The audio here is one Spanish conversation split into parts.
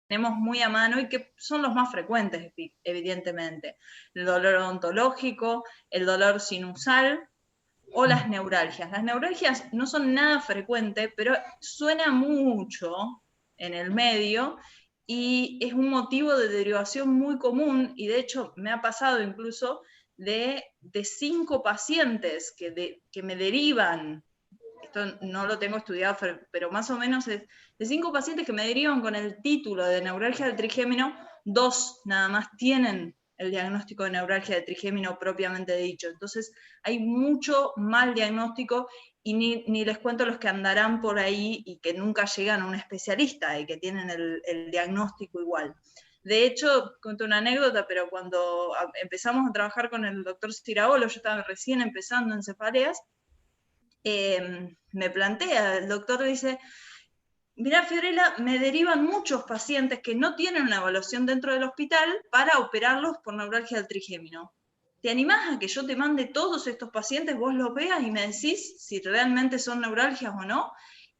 tenemos muy a mano y que son los más frecuentes, evidentemente. El dolor odontológico, el dolor sinusal o las neuralgias. Las neuralgias no son nada frecuentes, pero suena mucho en el medio y es un motivo de derivación muy común, y de hecho me ha pasado incluso de 5 pacientes que me derivan, esto no lo tengo estudiado, pero más o menos es de 5 pacientes que me derivan con el título de neuralgia del trigémino, 2 nada más tienen el diagnóstico de neuralgia de trigémino propiamente dicho. Entonces hay mucho mal diagnóstico y ni les cuento los que andarán por ahí y que nunca llegan a un especialista y que tienen el diagnóstico igual. De hecho, cuento una anécdota, pero cuando empezamos a trabajar con el doctor Ciraolo, yo estaba recién empezando en cefaleas, me plantea, el doctor dice, mirá, Fiorella, me derivan muchos pacientes que no tienen una evaluación dentro del hospital para operarlos por neuralgia del trigémino. ¿Te animás a que yo te mande todos estos pacientes, vos los veas y me decís si realmente son neuralgias o no?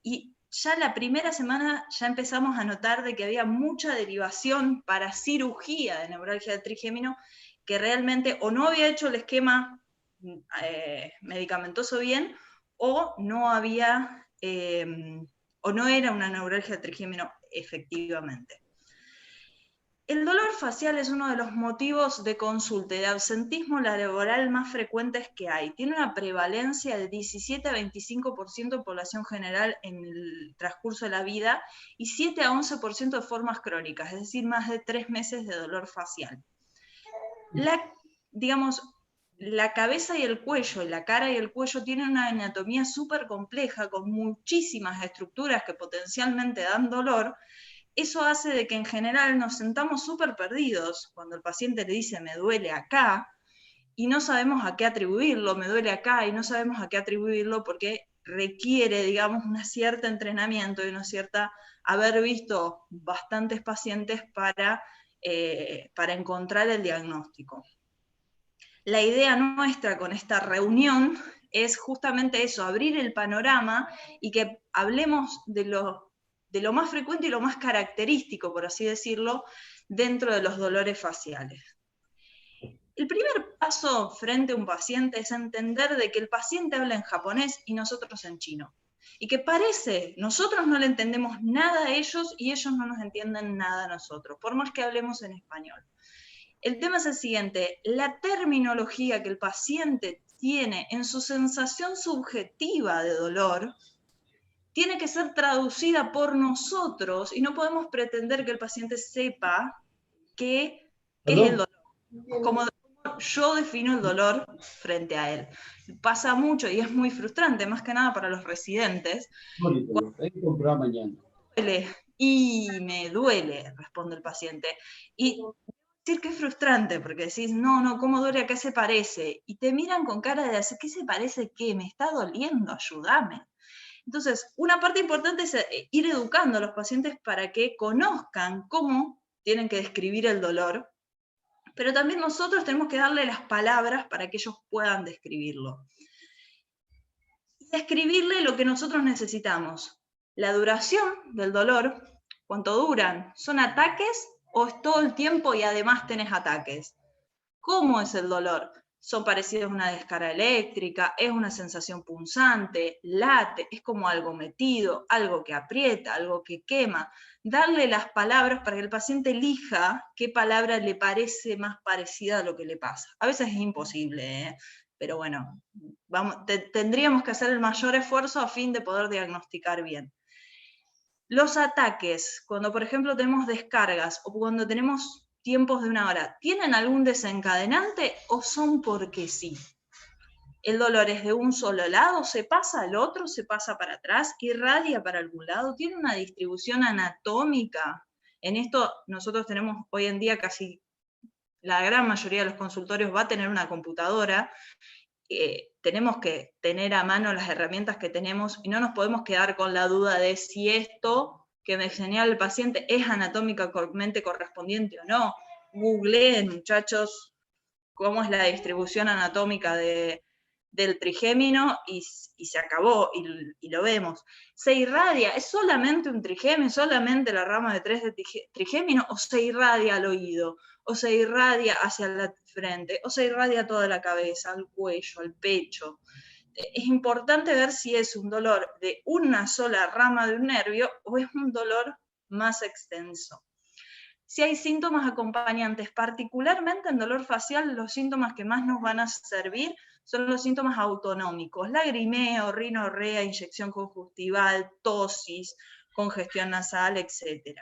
Y ya la primera semana ya empezamos a notar de que había mucha derivación para cirugía de neuralgia del trigémino, que realmente o no había hecho el esquema medicamentoso bien, o no había... o no era una neuralgia trigémino efectivamente. El dolor facial es uno de los motivos de consulta y de absentismo laboral más frecuentes que hay. Tiene una prevalencia de 17 a 25% de población general en el transcurso de la vida y 7 a 11% de formas crónicas, es decir, más de 3 meses de dolor facial. Digamos, la cabeza y el cuello, la cara y el cuello tienen una anatomía súper compleja, con muchísimas estructuras que potencialmente dan dolor. Eso hace de que en general nos sentamos súper perdidos cuando el paciente le dice me duele acá y no sabemos a qué atribuirlo, me duele acá y no sabemos a qué atribuirlo porque requiere, digamos, un cierto entrenamiento y una cierta, haber visto bastantes pacientes para encontrar el diagnóstico. La idea nuestra con esta reunión es justamente eso, abrir el panorama y que hablemos de lo más frecuente y lo más característico, por así decirlo, dentro de los dolores faciales. El primer paso frente a un paciente es entender de que el paciente habla en japonés y nosotros en chino. Y que parece, nosotros no le entendemos nada a ellos y ellos no nos entienden nada a nosotros, por más que hablemos en español. El tema es el siguiente, la terminología que el paciente tiene en su sensación subjetiva de dolor tiene que ser traducida por nosotros y no podemos pretender que el paciente sepa qué es el dolor, como yo defino el dolor frente a él. Pasa mucho y es muy frustrante, más que nada para los residentes. Hay que comprar mañana. Y me duele, responde el paciente. Y decir que es frustrante, porque decís, no, ¿cómo duele? ¿A qué se parece? Y te miran con cara de, ¿qué se parece qué? Me está doliendo, ayúdame. Entonces, una parte importante es ir educando a los pacientes para que conozcan cómo tienen que describir el dolor, pero también nosotros tenemos que darle las palabras para que ellos puedan describirlo. Y describirle lo que nosotros necesitamos. La duración del dolor, ¿cuánto duran? ¿Son ataques o es todo el tiempo y además tenés ataques? ¿Cómo es el dolor? Son parecidos a una descarga eléctrica, es una sensación punzante, late, es como algo metido, algo que aprieta, algo que quema. Darle las palabras para que el paciente elija qué palabra le parece más parecida a lo que le pasa. A veces es imposible, pero bueno, tendríamos que hacer el mayor esfuerzo a fin de poder diagnosticar bien. Los ataques, cuando por ejemplo tenemos descargas o cuando tenemos tiempos de 1 hora, ¿tienen algún desencadenante o son porque sí? El dolor es de un solo lado, se pasa al otro, se pasa para atrás, irradia para algún lado, tiene una distribución anatómica. En esto nosotros tenemos hoy en día casi la gran mayoría de los consultorios va a tener una computadora. Tenemos que tener a mano las herramientas que tenemos y no nos podemos quedar con la duda de si esto que me señala el paciente es anatómicamente correspondiente o no. Googleen, muchachos, cómo es la distribución anatómica de del trigémino y se acabó, y lo vemos. ¿Se irradia? ¿Es solamente un trigémino, solamente la rama de 3 de trigémino, o se irradia al oído, o se irradia hacia la frente, o se irradia a toda la cabeza, al cuello, al pecho? Es importante ver si es un dolor de una sola rama de un nervio o es un dolor más extenso. Si hay síntomas acompañantes, particularmente en dolor facial, los síntomas que más nos van a servir son los síntomas autonómicos: lagrimeo, rinorrea, inyección conjuntival, tosis, congestión nasal, etc.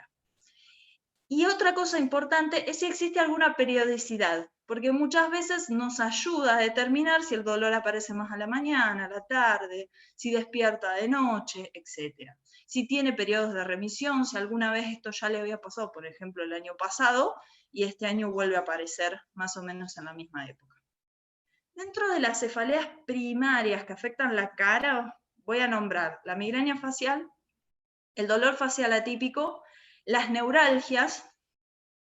Y otra cosa importante es si existe alguna periodicidad, porque muchas veces nos ayuda a determinar si el dolor aparece más a la mañana, a la tarde, si despierta de noche, etc. Si tiene periodos de remisión, si alguna vez esto ya le había pasado, por ejemplo, el año pasado, y este año vuelve a aparecer más o menos en la misma época. Dentro de las cefaleas primarias que afectan la cara, voy a nombrar la migraña facial, el dolor facial atípico, las neuralgias,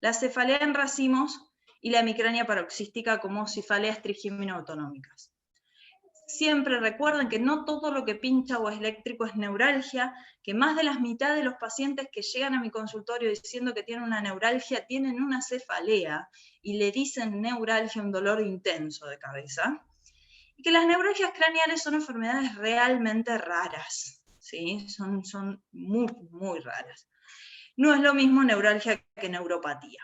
la cefalea en racimos y la migraña paroxística como cefaleas trigémino-autonómicas. Siempre recuerden que no todo lo que pincha o es eléctrico es neuralgia, que más de la mitad de los pacientes que llegan a mi consultorio diciendo que tienen una neuralgia tienen una cefalea y le dicen neuralgia, un dolor intenso de cabeza. Y que las neuralgias craneales son enfermedades realmente raras, ¿sí? Son muy, muy raras. No es lo mismo neuralgia que neuropatía.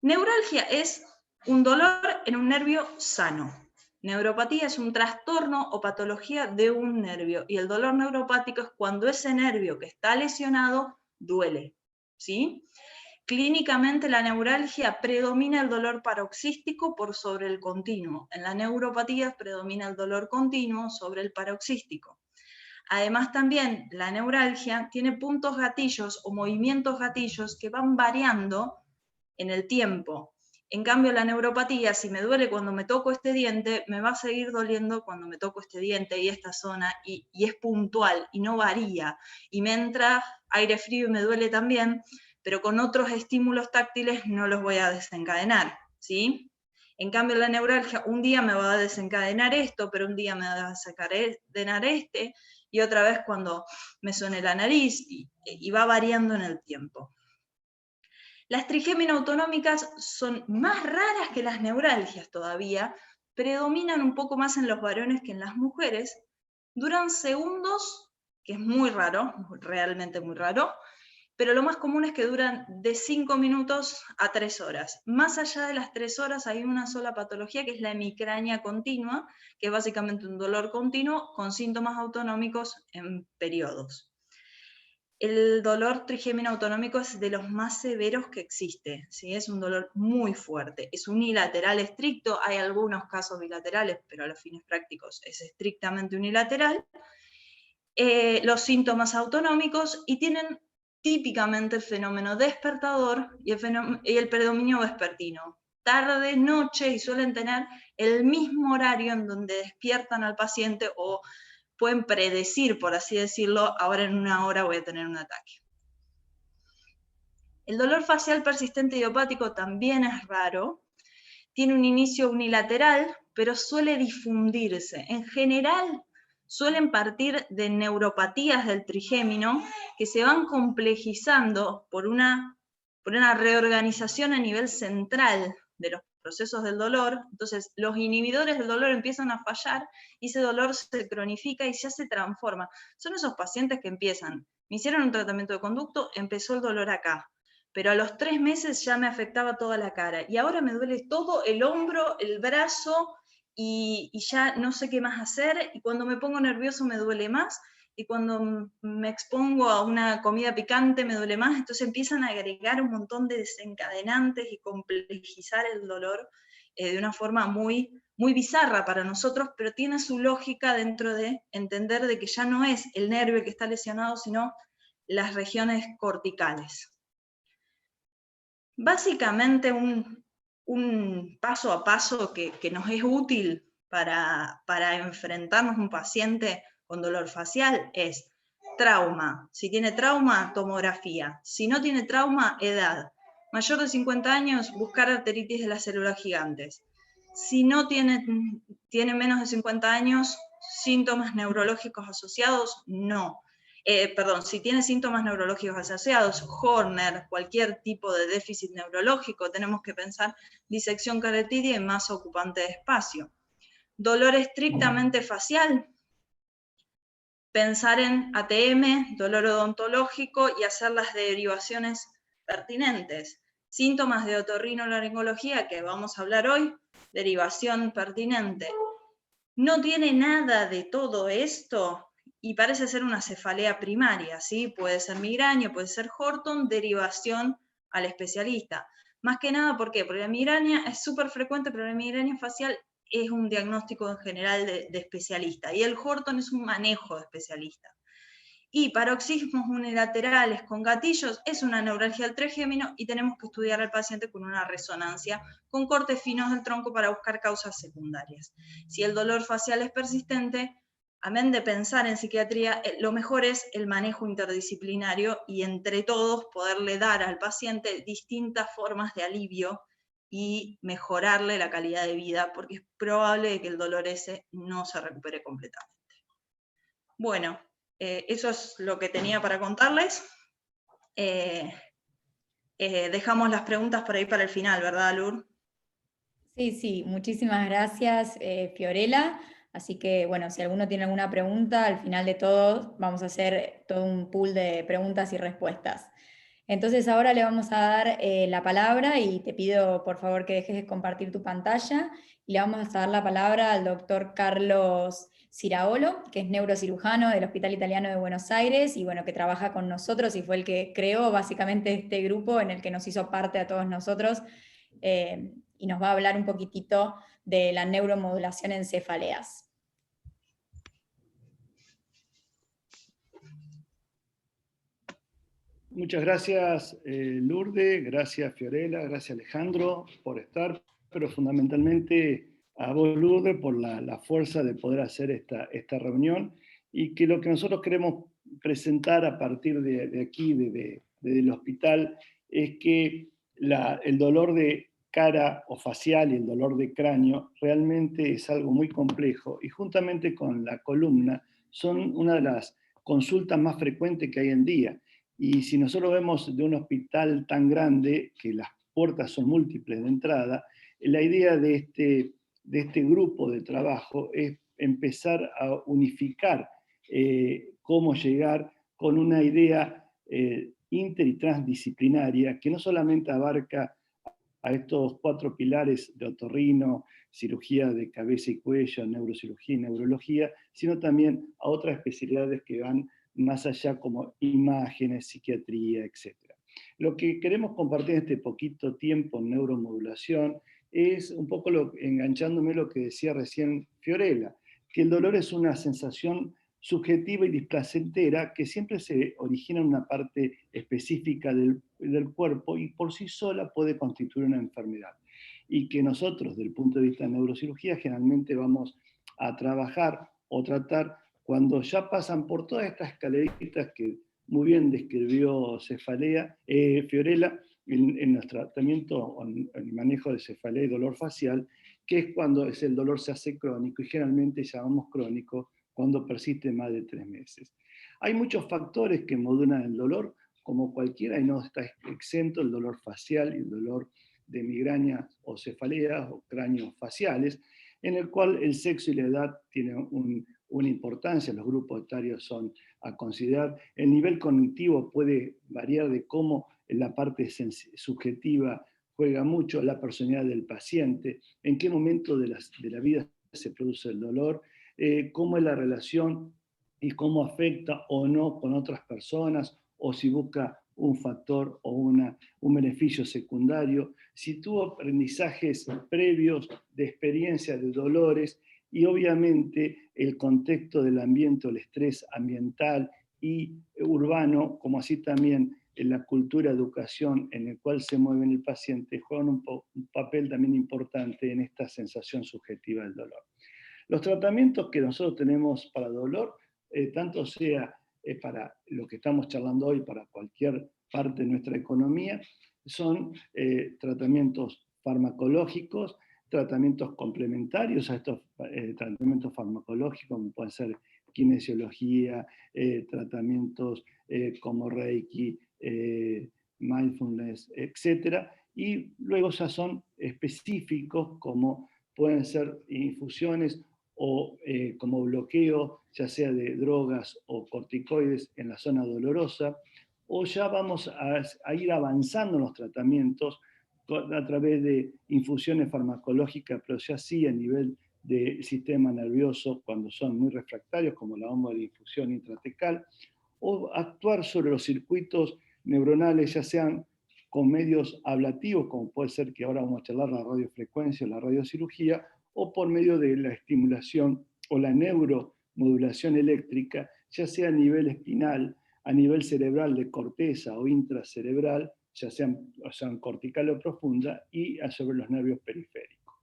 Neuralgia es un dolor en un nervio sano. Neuropatía es un trastorno o patología de un nervio, y el dolor neuropático es cuando ese nervio que está lesionado duele, ¿sí? Clínicamente la neuralgia predomina el dolor paroxístico por sobre el continuo. En la neuropatía predomina el dolor continuo sobre el paroxístico. Además también la neuralgia tiene puntos gatillos o movimientos gatillos que van variando en el tiempo. En cambio, la neuropatía, si me duele cuando me toco este diente, me va a seguir doliendo cuando me toco este diente y esta zona, y es puntual y no varía. Y me entra aire frío y me duele también, pero con otros estímulos táctiles no los voy a desencadenar, ¿sí? En cambio, la neuralgia, un día me va a desencadenar esto, pero un día me va a desencadenar este, y otra vez cuando me suene la nariz, y va variando en el tiempo. Las trigémino-autonómicas son más raras que las neuralgias todavía, predominan un poco más en los varones que en las mujeres, duran segundos, que es muy raro, realmente muy raro, pero lo más común es que duran de 5 minutos a 3 horas. Más allá de las 3 horas hay una sola patología, que es la hemicrania continua, que es básicamente un dolor continuo con síntomas autonómicos en periodos. El dolor trigémino-autonómico es de los más severos que existe, ¿sí? Es un dolor muy fuerte, es unilateral estricto, hay algunos casos bilaterales, pero a los fines prácticos es estrictamente unilateral. Los síntomas autonómicos, y tienen típicamente el fenómeno despertador y el predominio vespertino, tarde, noche, y suelen tener el mismo horario en donde despiertan al paciente o pueden predecir, por así decirlo, ahora en una hora voy a tener un ataque. El dolor facial persistente idiopático también es raro, tiene un inicio unilateral, pero suele difundirse. En general, suelen partir de neuropatías del trigémino que se van complejizando por una reorganización a nivel central de los procesos del dolor. Entonces los inhibidores del dolor empiezan a fallar y ese dolor se cronifica y ya se transforma. Son esos pacientes que empiezan, me hicieron un tratamiento de conducto, empezó el dolor acá, pero a los 3 meses ya me afectaba toda la cara, y ahora me duele todo el hombro, el brazo, y ya no sé qué más hacer, y cuando me pongo nervioso me duele más, y cuando me expongo a una comida picante me duele más. Entonces empiezan a agregar un montón de desencadenantes y complejizar el dolor de una forma muy, muy bizarra para nosotros, pero tiene su lógica dentro de entender de que ya no es el nervio que está lesionado, sino las regiones corticales. Básicamente un paso a paso que nos es útil para enfrentarnos a un paciente con dolor facial es trauma. Si tiene trauma, tomografía. Si no tiene trauma, edad. Mayor de 50 años, buscar arteritis de las células gigantes. Si no tiene menos de 50 años, síntomas neurológicos asociados, no. Perdón, si tiene síntomas neurológicos asociados, Horner, cualquier tipo de déficit neurológico, tenemos que pensar disección carotidia y masa ocupante de espacio. Dolor estrictamente facial, pensar en ATM, dolor odontológico y hacer las derivaciones pertinentes. Síntomas de otorrinolaringología, que vamos a hablar hoy, derivación pertinente. No tiene nada de todo esto y parece ser una cefalea primaria, ¿sí? Puede ser migraña, puede ser Horton, derivación al especialista. Más que nada, ¿por qué? Porque la migraña es súper frecuente, pero la migraña facial es un diagnóstico en general de especialista y el Horton es un manejo de especialista. Y paroxismos unilaterales con gatillos es una neuralgia del trigémino y tenemos que estudiar al paciente con una resonancia con cortes finos del tronco para buscar causas secundarias. Si el dolor facial es persistente, amén de pensar en psiquiatría, lo mejor es el manejo interdisciplinario y entre todos poderle dar al paciente distintas formas de alivio y mejorarle la calidad de vida, porque es probable que el dolor ese no se recupere completamente. Bueno, eso es lo que tenía para contarles. Dejamos las preguntas por ahí para el final, ¿verdad, Lur? Sí, sí, muchísimas gracias, Fiorella. Así que, bueno, si alguno tiene alguna pregunta, al final de todo vamos a hacer todo un pool de preguntas y respuestas. Entonces ahora le vamos a dar la palabra y te pido por favor que dejes de compartir tu pantalla y le vamos a dar la palabra al doctor Carlos Ciraolo, que es neurocirujano del Hospital Italiano de Buenos Aires y bueno, que trabaja con nosotros y fue el que creó básicamente este grupo en el que nos hizo parte a todos nosotros y nos va a hablar un poquitito de la neuromodulación en cefaleas. Muchas gracias, Lourdes, gracias, Fiorella, gracias, Alejandro, por estar, pero fundamentalmente a vos, Lourdes, por la fuerza de poder hacer esta reunión y que lo que nosotros queremos presentar a partir de aquí, del hospital, es que el dolor de cara o facial y el dolor de cráneo realmente es algo muy complejo y juntamente con la columna son una de las consultas más frecuentes que hay en día. Y si nosotros vemos de un hospital tan grande, que las puertas son múltiples de entrada, la idea de este grupo de trabajo es empezar a unificar cómo llegar con una idea inter y transdisciplinaria que no solamente abarca a estos 4 pilares de otorrino, cirugía de cabeza y cuello, neurocirugía y neurología, sino también a otras especialidades que van más allá como imágenes, psiquiatría, etc. Lo que queremos compartir en este poquito tiempo en neuromodulación es un poco enganchándome lo que decía recién Fiorella, que el dolor es una sensación subjetiva y displacentera que siempre se origina en una parte específica del cuerpo y por sí sola puede constituir una enfermedad. Y que nosotros, desde el punto de vista de neurocirugía, generalmente vamos a trabajar o tratar cuando ya pasan por todas estas escaleritas que muy bien describió Fiorella, en nuestro tratamiento o en el manejo de cefalea y dolor facial, que es cuando el dolor se hace crónico y generalmente llamamos crónico cuando persiste más de 3 meses. Hay muchos factores que modulan el dolor, como cualquiera, y no está exento el dolor facial y el dolor de migraña o cefaleas o cráneos faciales, en el cual el sexo y la edad tienen una importancia, los grupos etarios son a considerar. El nivel cognitivo puede variar de cómo en la parte subjetiva juega mucho la personalidad del paciente, en qué momento de la vida se produce el dolor, cómo es la relación y cómo afecta o no con otras personas, o si busca un factor o un beneficio secundario, si tuvo aprendizajes previos de experiencias de dolores y obviamente el contexto del ambiente, el estrés ambiental y urbano, como así también en la cultura, educación en el cual se mueve el paciente, juegan un papel también importante en esta sensación subjetiva del dolor. Los tratamientos que nosotros tenemos para dolor, tanto sea para lo que estamos charlando hoy, para cualquier parte de nuestra economía, son tratamientos farmacológicos tratamientos complementarios a estos tratamientos farmacológicos, como pueden ser kinesiología, tratamientos como Reiki, mindfulness, etc. Y luego ya son específicos, como pueden ser infusiones o como bloqueo, ya sea de drogas o corticoides en la zona dolorosa, o ya vamos a ir avanzando en los tratamientos a través de infusiones farmacológicas, pero ya sí a nivel del sistema nervioso, cuando son muy refractarios, como la bomba de infusión intratecal, o actuar sobre los circuitos neuronales, ya sean con medios ablativos, como puede ser que ahora vamos a charlar la radiofrecuencia o la radiocirugía, o por medio de la estimulación o la neuromodulación eléctrica, ya sea a nivel espinal, a nivel cerebral de corteza o intracerebral, ya sean cortical o profunda, y sobre los nervios periféricos.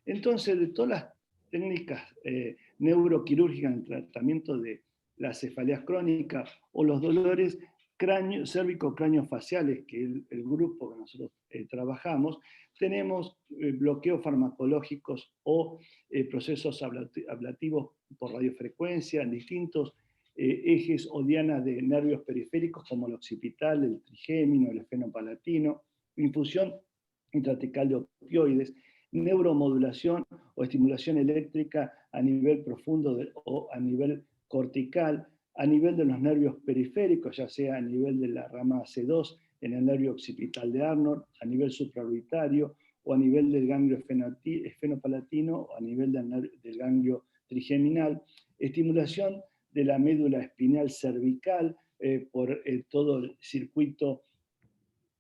Entonces, de todas las técnicas neuroquirúrgicas en el tratamiento de las cefaleas crónicas o los dolores cérvico-craneofaciales, que es el grupo que nosotros trabajamos, tenemos bloqueos farmacológicos o procesos ablativos por radiofrecuencia en distintos ejes o dianas de nervios periféricos, como el occipital, el trigémino, el esfenopalatino, infusión intratecal de opioides, neuromodulación o estimulación eléctrica a nivel profundo o a nivel cortical, a nivel de los nervios periféricos, ya sea a nivel de la rama C2 en el nervio occipital de Arnold, a nivel supraorbitario, o a nivel del ganglio esfenopalatino, o a nivel del ganglio trigeminal, estimulación de la médula espinal cervical por todo el circuito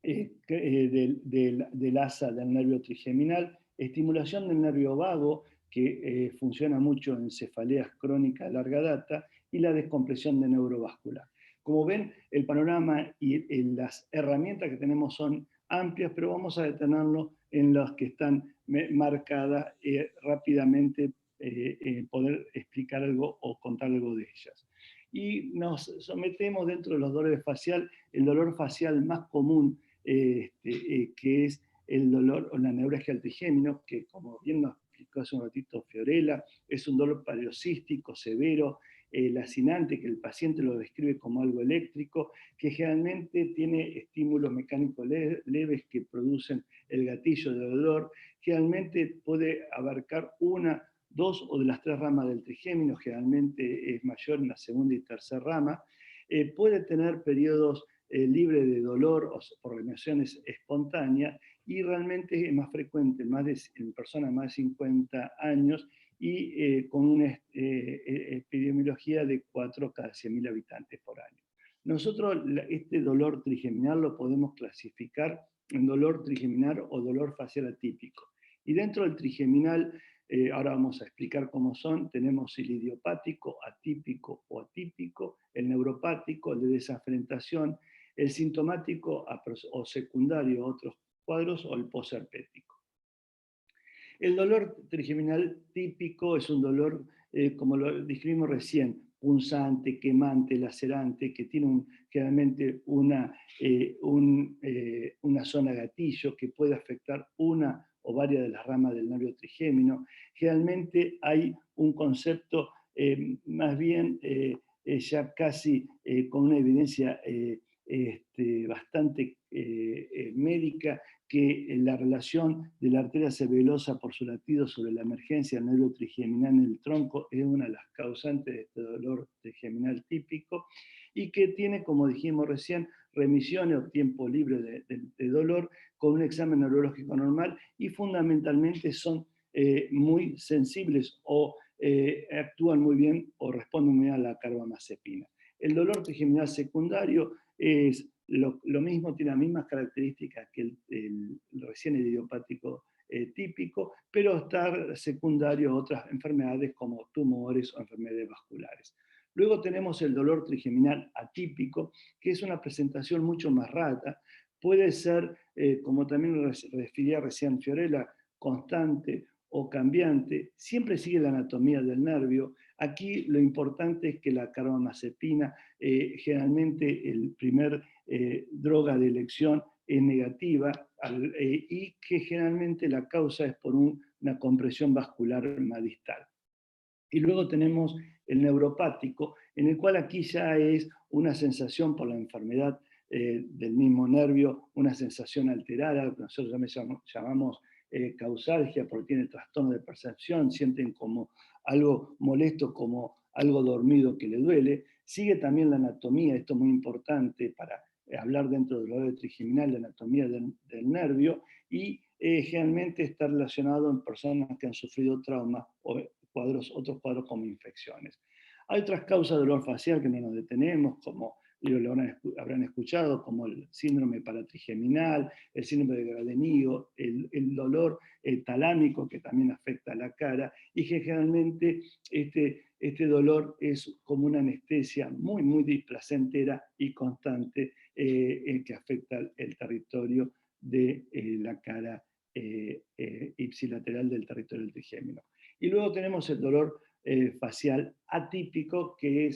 del asa del nervio trigeminal, estimulación del nervio vago, que funciona mucho en cefaleas crónicas de larga data, y la descompresión de neurovascular. Como ven, el panorama y las herramientas que tenemos son amplias, pero vamos a detenernos en las que están marcadas rápidamente, poder explicar algo o contar algo de ellas. Y nos sometemos dentro de los dolores faciales, el dolor facial más común, que es el dolor o la neuralgia del trigémino, que como bien nos explicó hace un ratito Fiorella, es un dolor paroxístico severo, lacinante, que el paciente lo describe como algo eléctrico, que generalmente tiene estímulos mecánicos leves que producen el gatillo de dolor. Generalmente puede abarcar una, dos o de las tres ramas del trigémino, generalmente es mayor en la segunda y tercera rama. Puede tener periodos libres de dolor o por reacciones espontáneas, y realmente es más frecuente en personas más de 50 años y con una epidemiología de 4 cada 100.000 habitantes por año. Nosotros este dolor trigeminal lo podemos clasificar en dolor trigeminal o dolor facial atípico. Y dentro del trigeminal, ahora vamos a explicar cómo son, tenemos el idiopático, atípico o atípico, el neuropático, el de desafrentación, el sintomático o secundario a otros cuadros, o el posherpético. El dolor trigeminal típico es un dolor, como lo describimos recién, punzante, quemante, lacerante, que tiene generalmente una zona gatillo que puede afectar una o varias de las ramas del nervio trigémino. Generalmente hay un concepto más bien ya casi con una evidencia bastante médica, que la relación de la arteria cerebelosa por su latido sobre la emergencia del nervio trigeminal en el tronco es una de las causantes de este dolor trigeminal típico, y que tiene, como dijimos recién, remisiones o tiempo libre de dolor con un examen neurológico normal, y fundamentalmente son muy sensibles o actúan muy bien o responden muy bien a la carbamazepina. El dolor trigeminal secundario es lo mismo, tiene las mismas características que el recién idiopático típico, pero está secundario a otras enfermedades como tumores o enfermedades vasculares. Luego tenemos el dolor trigeminal atípico, que es una presentación mucho más rara. Puede ser, como también refería recién Fiorella, constante o cambiante, siempre sigue la anatomía del nervio. Aquí lo importante es que la carbamazepina, generalmente el primer droga de elección, es negativa, y que generalmente la causa es por un una compresión vascular más distal. Y luego tenemos el neuropático, en el cual aquí ya es una sensación por la enfermedad del mismo nervio, una sensación alterada, que nosotros llamamos causalgia, porque tiene trastorno de percepción, sienten como algo molesto, como algo dormido que le duele. Sigue también la anatomía, esto es muy importante para hablar dentro del dolor trigeminal, la anatomía del nervio, y generalmente está relacionado en personas que han sufrido traumas o otros cuadros como infecciones. Hay otras causas de dolor facial que no nos detenemos, como lo habrán escuchado, como el síndrome paratrigeminal, el síndrome de Gradenigo, el dolor talámico que también afecta a la cara, y que generalmente este dolor es como una anestesia muy, muy displacentera y constante que afecta el territorio de la cara ipsilateral del territorio del trigémino. Y luego tenemos el dolor facial atípico, que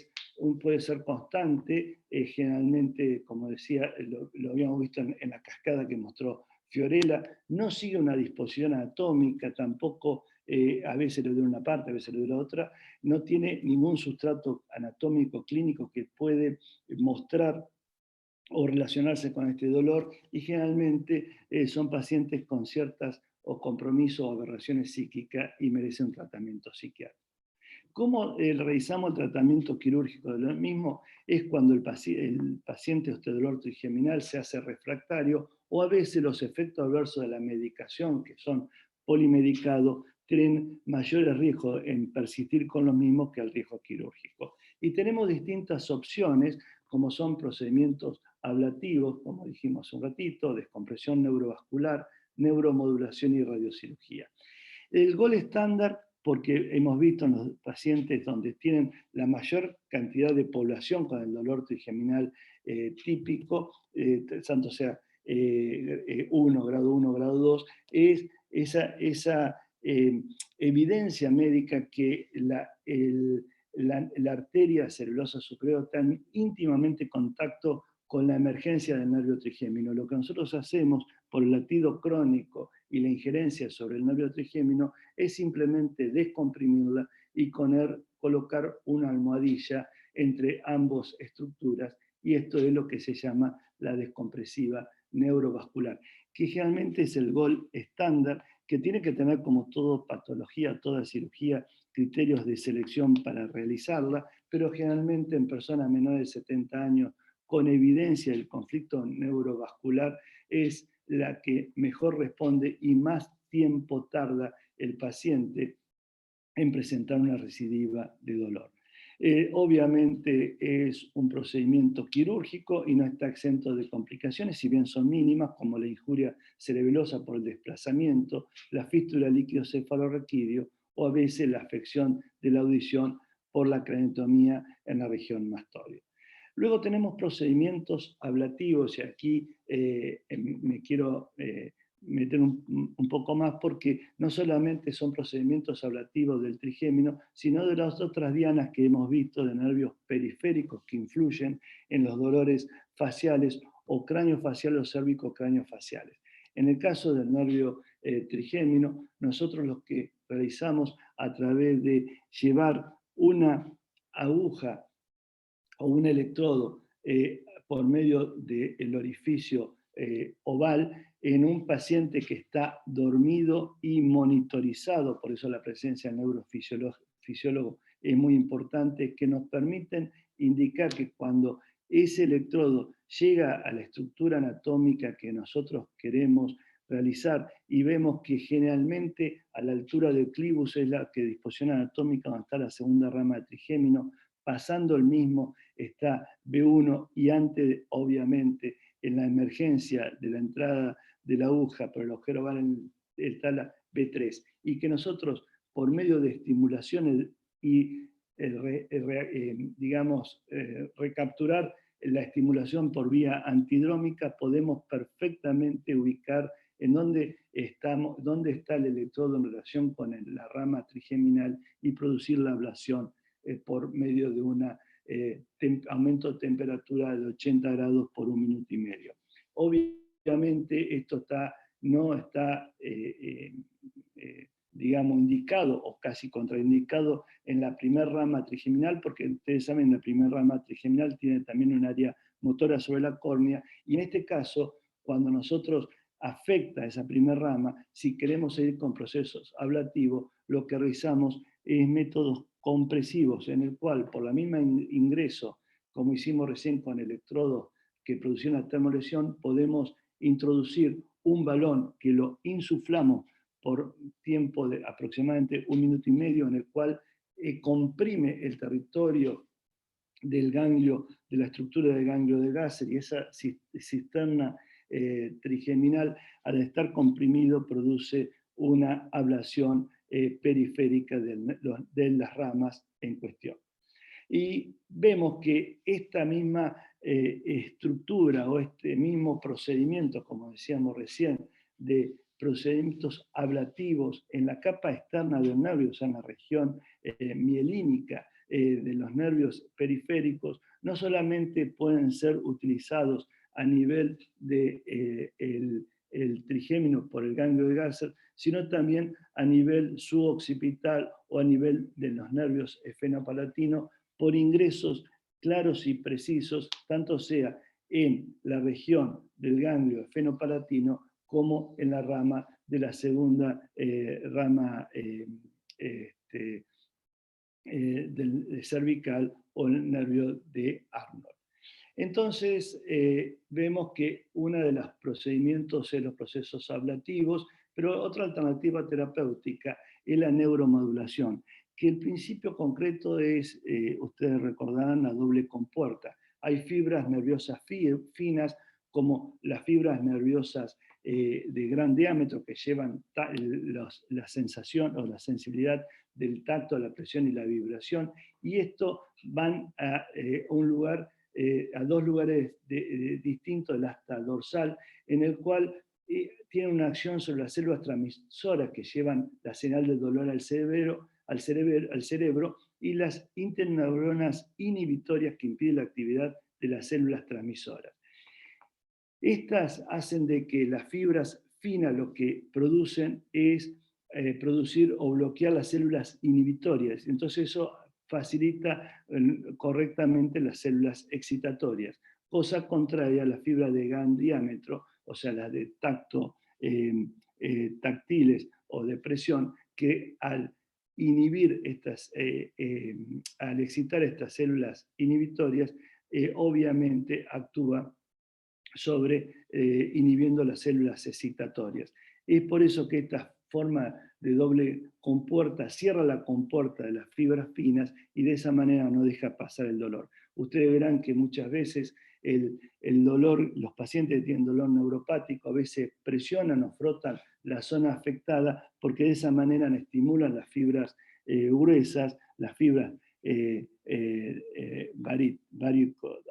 puede ser constante, generalmente, como decía, lo habíamos visto en la cascada que mostró Fiorella, no sigue una disposición anatómica, tampoco a veces le duele una parte, a veces le duele otra, no tiene ningún sustrato anatómico clínico que puede mostrar o relacionarse con este dolor, y generalmente son pacientes con ciertas o compromisos o aberraciones psíquicas y merecen un tratamiento psiquiátrico. ¿Cómo realizamos el tratamiento quirúrgico de lo mismo? Es cuando el paciente dolor trigeminal se hace refractario, o a veces los efectos adversos de la medicación, que son polimedicados, tienen mayores riesgos en persistir con los mismos que el riesgo quirúrgico. Y tenemos distintas opciones, como son procedimientos ablativos, como dijimos hace un ratito, descompresión neurovascular, neuromodulación y radiocirugía. El gol estándar, porque hemos visto en los pacientes donde tienen la mayor cantidad de población con el dolor trigeminal típico, tanto sea 1, grado 1, grado 2, es esa evidencia médica que la arteria celulosa superior está en íntimamente contacto con la emergencia del nervio trigémino. Lo que nosotros hacemos por el latido crónico y la injerencia sobre el nervio trigémino es simplemente descomprimirla y colocar una almohadilla entre ambas estructuras, y esto es lo que se llama la descompresiva neurovascular, que generalmente es el gol estándar, que tiene que tener, como toda patología, toda cirugía, criterios de selección para realizarla, pero generalmente en personas menores de 70 años con evidencia del conflicto neurovascular es la que mejor responde y más tiempo tarda el paciente en presentar una recidiva de dolor. Obviamente es un procedimiento quirúrgico y no está exento de complicaciones, si bien son mínimas, como la injuria cerebelosa por el desplazamiento, la fístula líquido-cefalorraquídeo o a veces la afección de la audición por la craniotomía en la región mastoidea. Luego tenemos procedimientos ablativos, y aquí me quiero meter un poco más, porque no solamente son procedimientos ablativos del trigémino, sino de las otras dianas que hemos visto de nervios periféricos que influyen en los dolores faciales o craneofaciales o cérvico-craneofaciales. En el caso del nervio trigémino, nosotros lo que realizamos a través de llevar una aguja o un electrodo por medio del orificio oval en un paciente que está dormido y monitorizado, por eso la presencia del neurofisiólogo es muy importante, que nos permiten indicar que cuando ese electrodo llega a la estructura anatómica que nosotros queremos realizar y vemos que generalmente a la altura del clivus es la que disposición anatómica donde está la segunda rama del trigémino, pasando el mismo está B1 y antes, obviamente, en la emergencia de la entrada de la aguja por el agujero oval está la B3, y que nosotros, por medio de estimulaciones y, recapturar la estimulación por vía antidrómica, podemos perfectamente ubicar en dónde está el electrodo en relación con la rama trigeminal y producir la ablación por medio de un aumento de temperatura de 80 grados por 1 minuto y medio. Obviamente esto no está digamos, indicado o casi contraindicado en la primera rama trigeminal, porque ustedes saben, la primera rama trigeminal tiene también un área motora sobre la córnea, y en este caso, cuando nosotros afecta esa primera rama, si queremos seguir con procesos ablativos, lo que realizamos es métodos compresivos, en el cual, por la misma ingreso, como hicimos recién con electrodos que producían la termolesión, podemos introducir un balón que lo insuflamos por tiempo de aproximadamente 1 minuto y medio, en el cual comprime el territorio del ganglio, de la estructura del ganglio de Gasser, y esa cisterna trigeminal, al estar comprimido, produce una ablación periférica de las ramas en cuestión. Y vemos que esta misma estructura o este mismo procedimiento, como decíamos recién, de procedimientos ablativos en la capa externa del nervio, o sea, en la región mielínica de los nervios periféricos, no solamente pueden ser utilizados a nivel de el trigémino por el ganglio de Gasser, sino también a nivel suboccipital o a nivel de los nervios esfenopalatinos, por ingresos claros y precisos, tanto sea en la región del ganglio esfenopalatino como en la rama de la segunda rama del cervical o el nervio de Arnold. Entonces, vemos que uno de los procedimientos es los procesos ablativos, pero otra alternativa terapéutica es la neuromodulación, que el principio concreto es, ustedes recordarán, la doble compuerta. Hay fibras nerviosas finas, como las fibras nerviosas de gran diámetro, que llevan la sensación o la sensibilidad del tacto, la presión y la vibración, y esto van a un lugar, a dos lugares distintos del asta dorsal, en el cual tiene una acción sobre las células transmisoras que llevan la señal del dolor al cerebro, y las interneuronas inhibitorias que impiden la actividad de las células transmisoras. Estas hacen de que las fibras finas lo que producen es producir o bloquear las células inhibitorias. Entonces eso facilita correctamente las células excitatorias, cosa contraria a la fibra de gran diámetro, o sea, las de tacto, táctiles o de presión, que al inhibir estas, al excitar estas células inhibitorias, obviamente actúa sobre inhibiendo las células excitatorias. Es por eso que esta forma de doble compuerta cierra la compuerta de las fibras finas y de esa manera no deja pasar el dolor. Ustedes verán que muchas veces el dolor, los pacientes que tienen dolor neuropático a veces presionan o frotan la zona afectada porque de esa manera estimulan las fibras gruesas, las fibras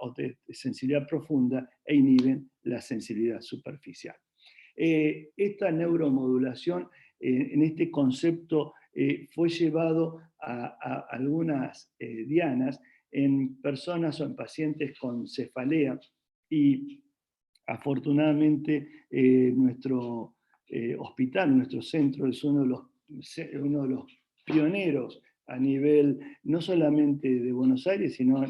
o de sensibilidad profunda, e inhiben la sensibilidad superficial. Esta neuromodulación en este concepto fue llevado a algunas dianas en personas o en pacientes con cefalea, y afortunadamente nuestro hospital, nuestro centro es uno de los pioneros a nivel no solamente de Buenos Aires, sino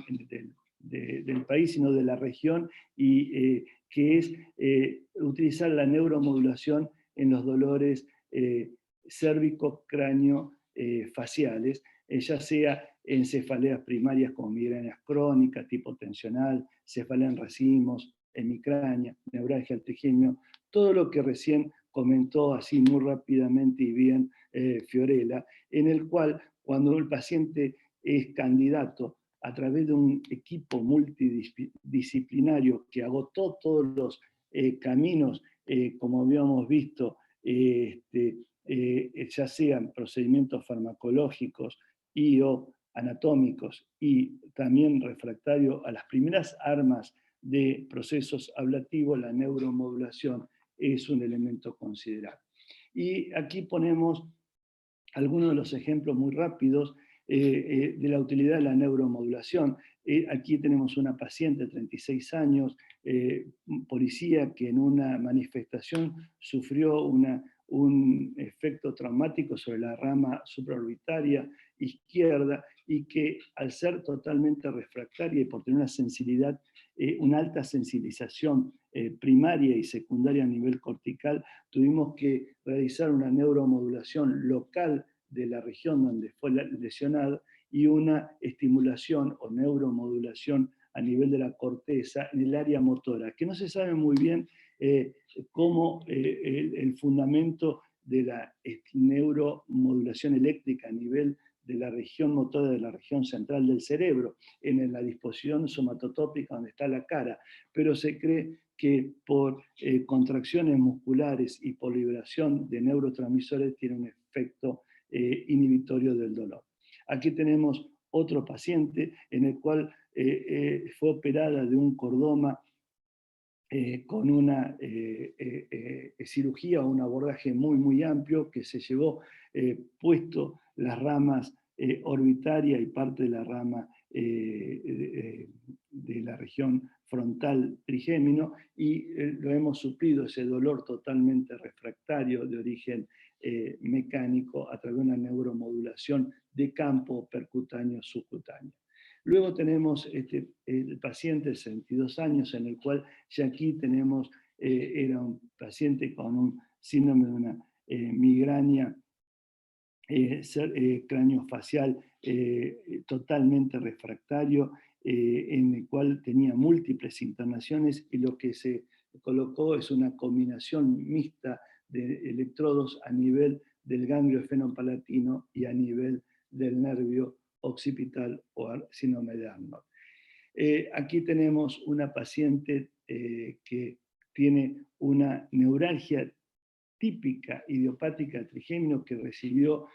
del país, sino de la región, y que es utilizar la neuromodulación en los dolores cérvico, cráneo, faciales, ya sea en cefaleas primarias como migrañas crónicas, tipo tensional, cefalea en racimos, hemicrania, neuralgia al trigémino, todo lo que recién comentó así muy rápidamente y bien Fiorella, en el cual cuando el paciente es candidato a través de un equipo multidisciplinario que agotó todos los caminos, como habíamos visto, ya sean procedimientos farmacológicos y o anatómicos, y también refractario a las primeras armas de procesos ablativos, la neuromodulación es un elemento considerable. Y aquí ponemos algunos de los ejemplos muy rápidos de la utilidad de la neuromodulación. Aquí tenemos una paciente de 36 años, policía, que en una manifestación sufrió un efecto traumático sobre la rama supraorbitaria izquierda y que al ser totalmente refractaria y por tener una sensibilidad, una alta sensibilización primaria y secundaria a nivel cortical, tuvimos que realizar una neuromodulación local de la región donde fue lesionada y una estimulación o neuromodulación a nivel de la corteza en el área motora, que no se sabe muy bien cómo el fundamento de la neuromodulación eléctrica a nivel de la región motora de la región central del cerebro, en la disposición somatotópica donde está la cara, pero se cree que por contracciones musculares y por liberación de neurotransmisores tiene un efecto inhibitorio del dolor. Aquí tenemos otro paciente en el cual fue operada de un cordoma con una cirugía o un abordaje muy amplio que se llevó puesto las ramas orbitaria y parte de la rama de la región frontal trigémino y lo hemos suplido ese dolor totalmente refractario de origen mecánico a través de una neuromodulación de campo percutáneo subcutáneo. Luego tenemos el paciente de 62 años, en el cual ya aquí tenemos, era un paciente con un síndrome de una migraña craneofacial totalmente refractario, en el cual tenía múltiples internaciones y lo que se colocó es una combinación mixta de electrodos a nivel del ganglio fenopalatino y a nivel del nervio occipital o síndrome de Arnold. Aquí tenemos una paciente que tiene una neuralgia típica idiopática trigémino que recibió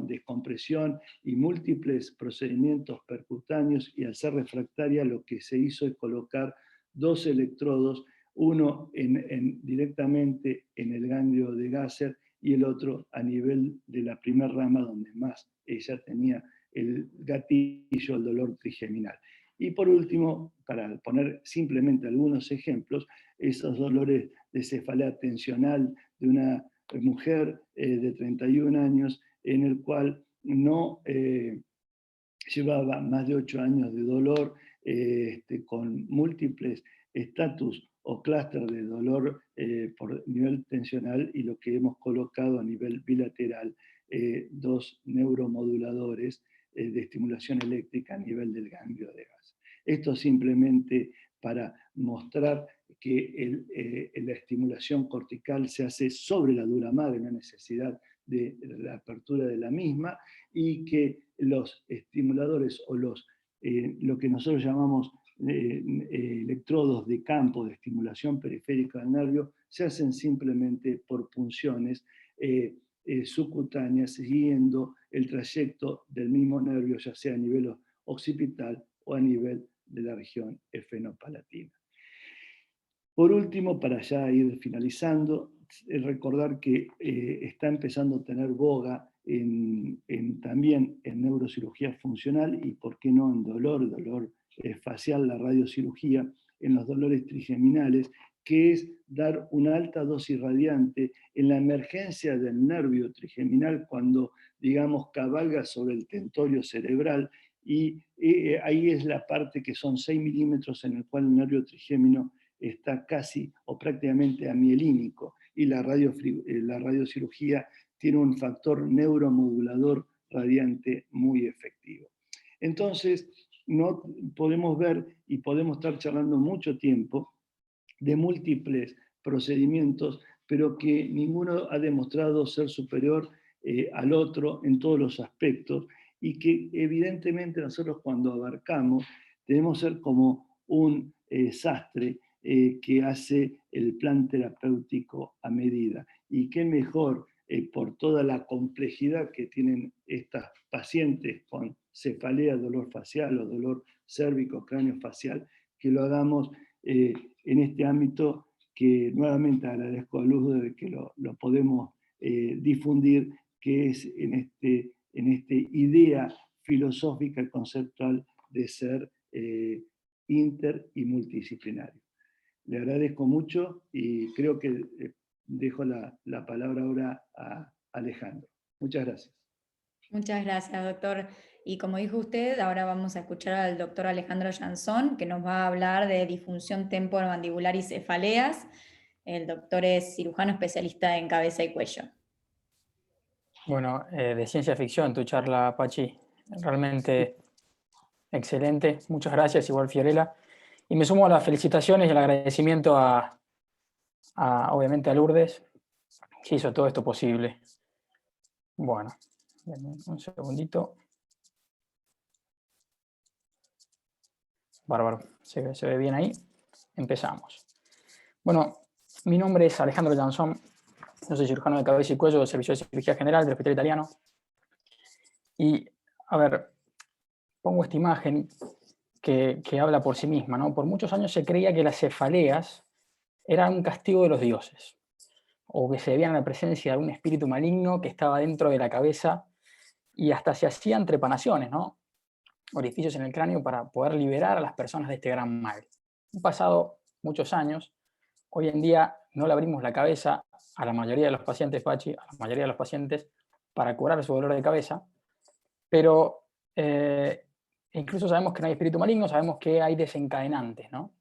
descompresión y múltiples procedimientos percutáneos, y al ser refractaria lo que se hizo es colocar dos electrodos, uno directamente en el ganglio de Gasser y el otro a nivel de la primera rama donde más ella tenía el gatillo, el dolor trigeminal. Y por último, para poner simplemente algunos ejemplos, esos dolores de cefalea tensional de una mujer de 31 años, en el cual no llevaba más de 8 años de dolor, con múltiples estatus o clúster de dolor por nivel tensional, y lo que hemos colocado a nivel bilateral, dos neuromoduladores de estimulación eléctrica a nivel del ganglio de gas. Esto simplemente para mostrar que la estimulación cortical se hace sobre la dura madre, no hay necesidad de la apertura de la misma, y que los estimuladores o lo que nosotros llamamos electrodos de campo de estimulación periférica del nervio se hacen simplemente por punciones subcutáneas siguiendo el trayecto del mismo nervio, ya sea a nivel occipital o a nivel de la región efenopalatina. Por último, para ya ir finalizando, recordar que está empezando a tener boga también en neurocirugía funcional y, por qué no, en dolor facial, la radiocirugía, en los dolores trigeminales, que es dar una alta dosis radiante en la emergencia del nervio trigeminal cuando, digamos, cabalga sobre el tentorio cerebral, y ahí es la parte que son 6 milímetros en el cual el nervio trigémino está casi o prácticamente amielínico, y la radiocirugía tiene un factor neuromodulador radiante muy efectivo. Entonces, no podemos ver y podemos estar charlando mucho tiempo de múltiples procedimientos, pero que ninguno ha demostrado ser superior al otro en todos los aspectos, y que evidentemente nosotros cuando abarcamos debemos ser como un sastre que hace el plan terapéutico a medida. Y qué mejor, por toda la complejidad que tienen estas pacientes con cefalea, dolor facial o dolor cérvico craneofacial, que lo hagamos en este ámbito, que nuevamente agradezco a Luz de que lo podemos difundir, que es en esta idea filosófica y conceptual de ser inter y multidisciplinario. Le agradezco mucho y creo que dejo la palabra ahora a Alejandro. Muchas gracias. Muchas gracias, doctor. Y como dijo usted, ahora vamos a escuchar al doctor Alejandro Jansón, que nos va a hablar de disfunción temporomandibular y cefaleas. El doctor es cirujano especialista en cabeza y cuello. Bueno, de ciencia ficción tu charla, Pachi. Realmente excelente. Muchas gracias, igual Fiorella. Y me sumo a las felicitaciones y el agradecimiento obviamente a Lourdes, que hizo todo esto posible. Bueno, un segundito. Bárbaro, se ve bien ahí. Empezamos. Bueno, mi nombre es Alejandro Jansón. Yo soy cirujano de cabeza y cuello del Servicio de Cirugía General del Hospital Italiano. Y, a ver, pongo esta imagen que habla por sí misma, ¿no? Por muchos años se creía que las cefaleas eran un castigo de los dioses, o que se debían a la presencia de algún espíritu maligno que estaba dentro de la cabeza, y hasta se hacían trepanaciones, ¿no? Orificios en el cráneo para poder liberar a las personas de este gran mal. Han pasado muchos años, hoy en día no le abrimos la cabeza a la mayoría de los pacientes, Pachi, a la mayoría de los pacientes, para curar su dolor de cabeza, pero incluso sabemos que no hay espíritu maligno, sabemos que hay desencadenantes, ¿no?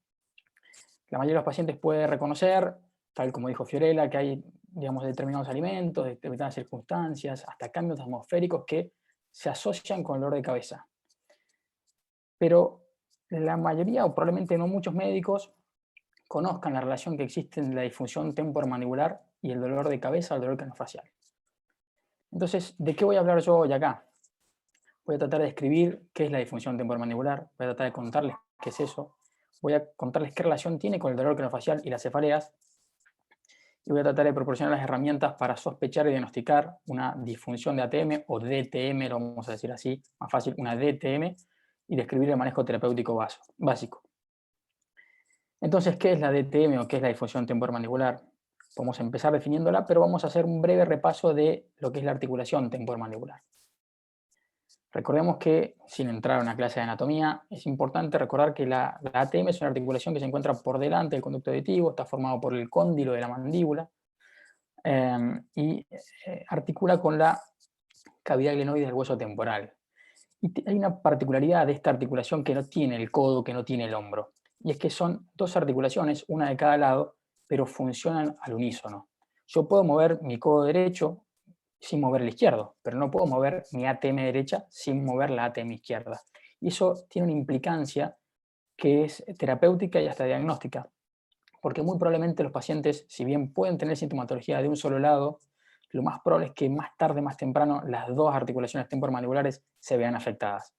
La mayoría de los pacientes puede reconocer, tal como dijo Fiorella, que hay, digamos, determinados alimentos, determinadas circunstancias, hasta cambios atmosféricos que se asocian con el dolor de cabeza. Pero la mayoría, o probablemente no muchos médicos, conozcan la relación que existe entre la disfunción temporomandibular y el dolor de cabeza, el dolor craneofacial. Entonces, ¿de qué voy a hablar yo hoy acá? Voy a tratar de describir qué es la disfunción temporomandibular, voy a tratar de contarles qué es eso, voy a contarles qué relación tiene con el dolor craneofacial y las cefaleas, y voy a tratar de proporcionar las herramientas para sospechar y diagnosticar una disfunción de ATM o DTM, lo vamos a decir así, más fácil, una DTM, y describir el manejo terapéutico básico. Entonces, ¿qué es la DTM o qué es la disfunción temporomandibular? Vamos a empezar definiéndola, pero vamos a hacer un breve repaso de lo que es la articulación temporomandibular. Recordemos que, sin entrar a una clase de anatomía, es importante recordar que la ATM es una articulación que se encuentra por delante del conducto auditivo, está formado por el cóndilo de la mandíbula y articula con la cavidad glenoide del hueso temporal. Y hay una particularidad de esta articulación que no tiene el codo, que no tiene el hombro, y es que son dos articulaciones, una de cada lado, pero funcionan al unísono. Yo puedo mover mi codo derecho sin mover el izquierdo, pero no puedo mover mi ATM derecha sin mover la ATM izquierda. Y eso tiene una implicancia que es terapéutica y hasta diagnóstica, porque muy probablemente los pacientes, si bien pueden tener sintomatología de un solo lado, lo más probable es que más tarde, más temprano, las dos articulaciones temporomandibulares se vean afectadas.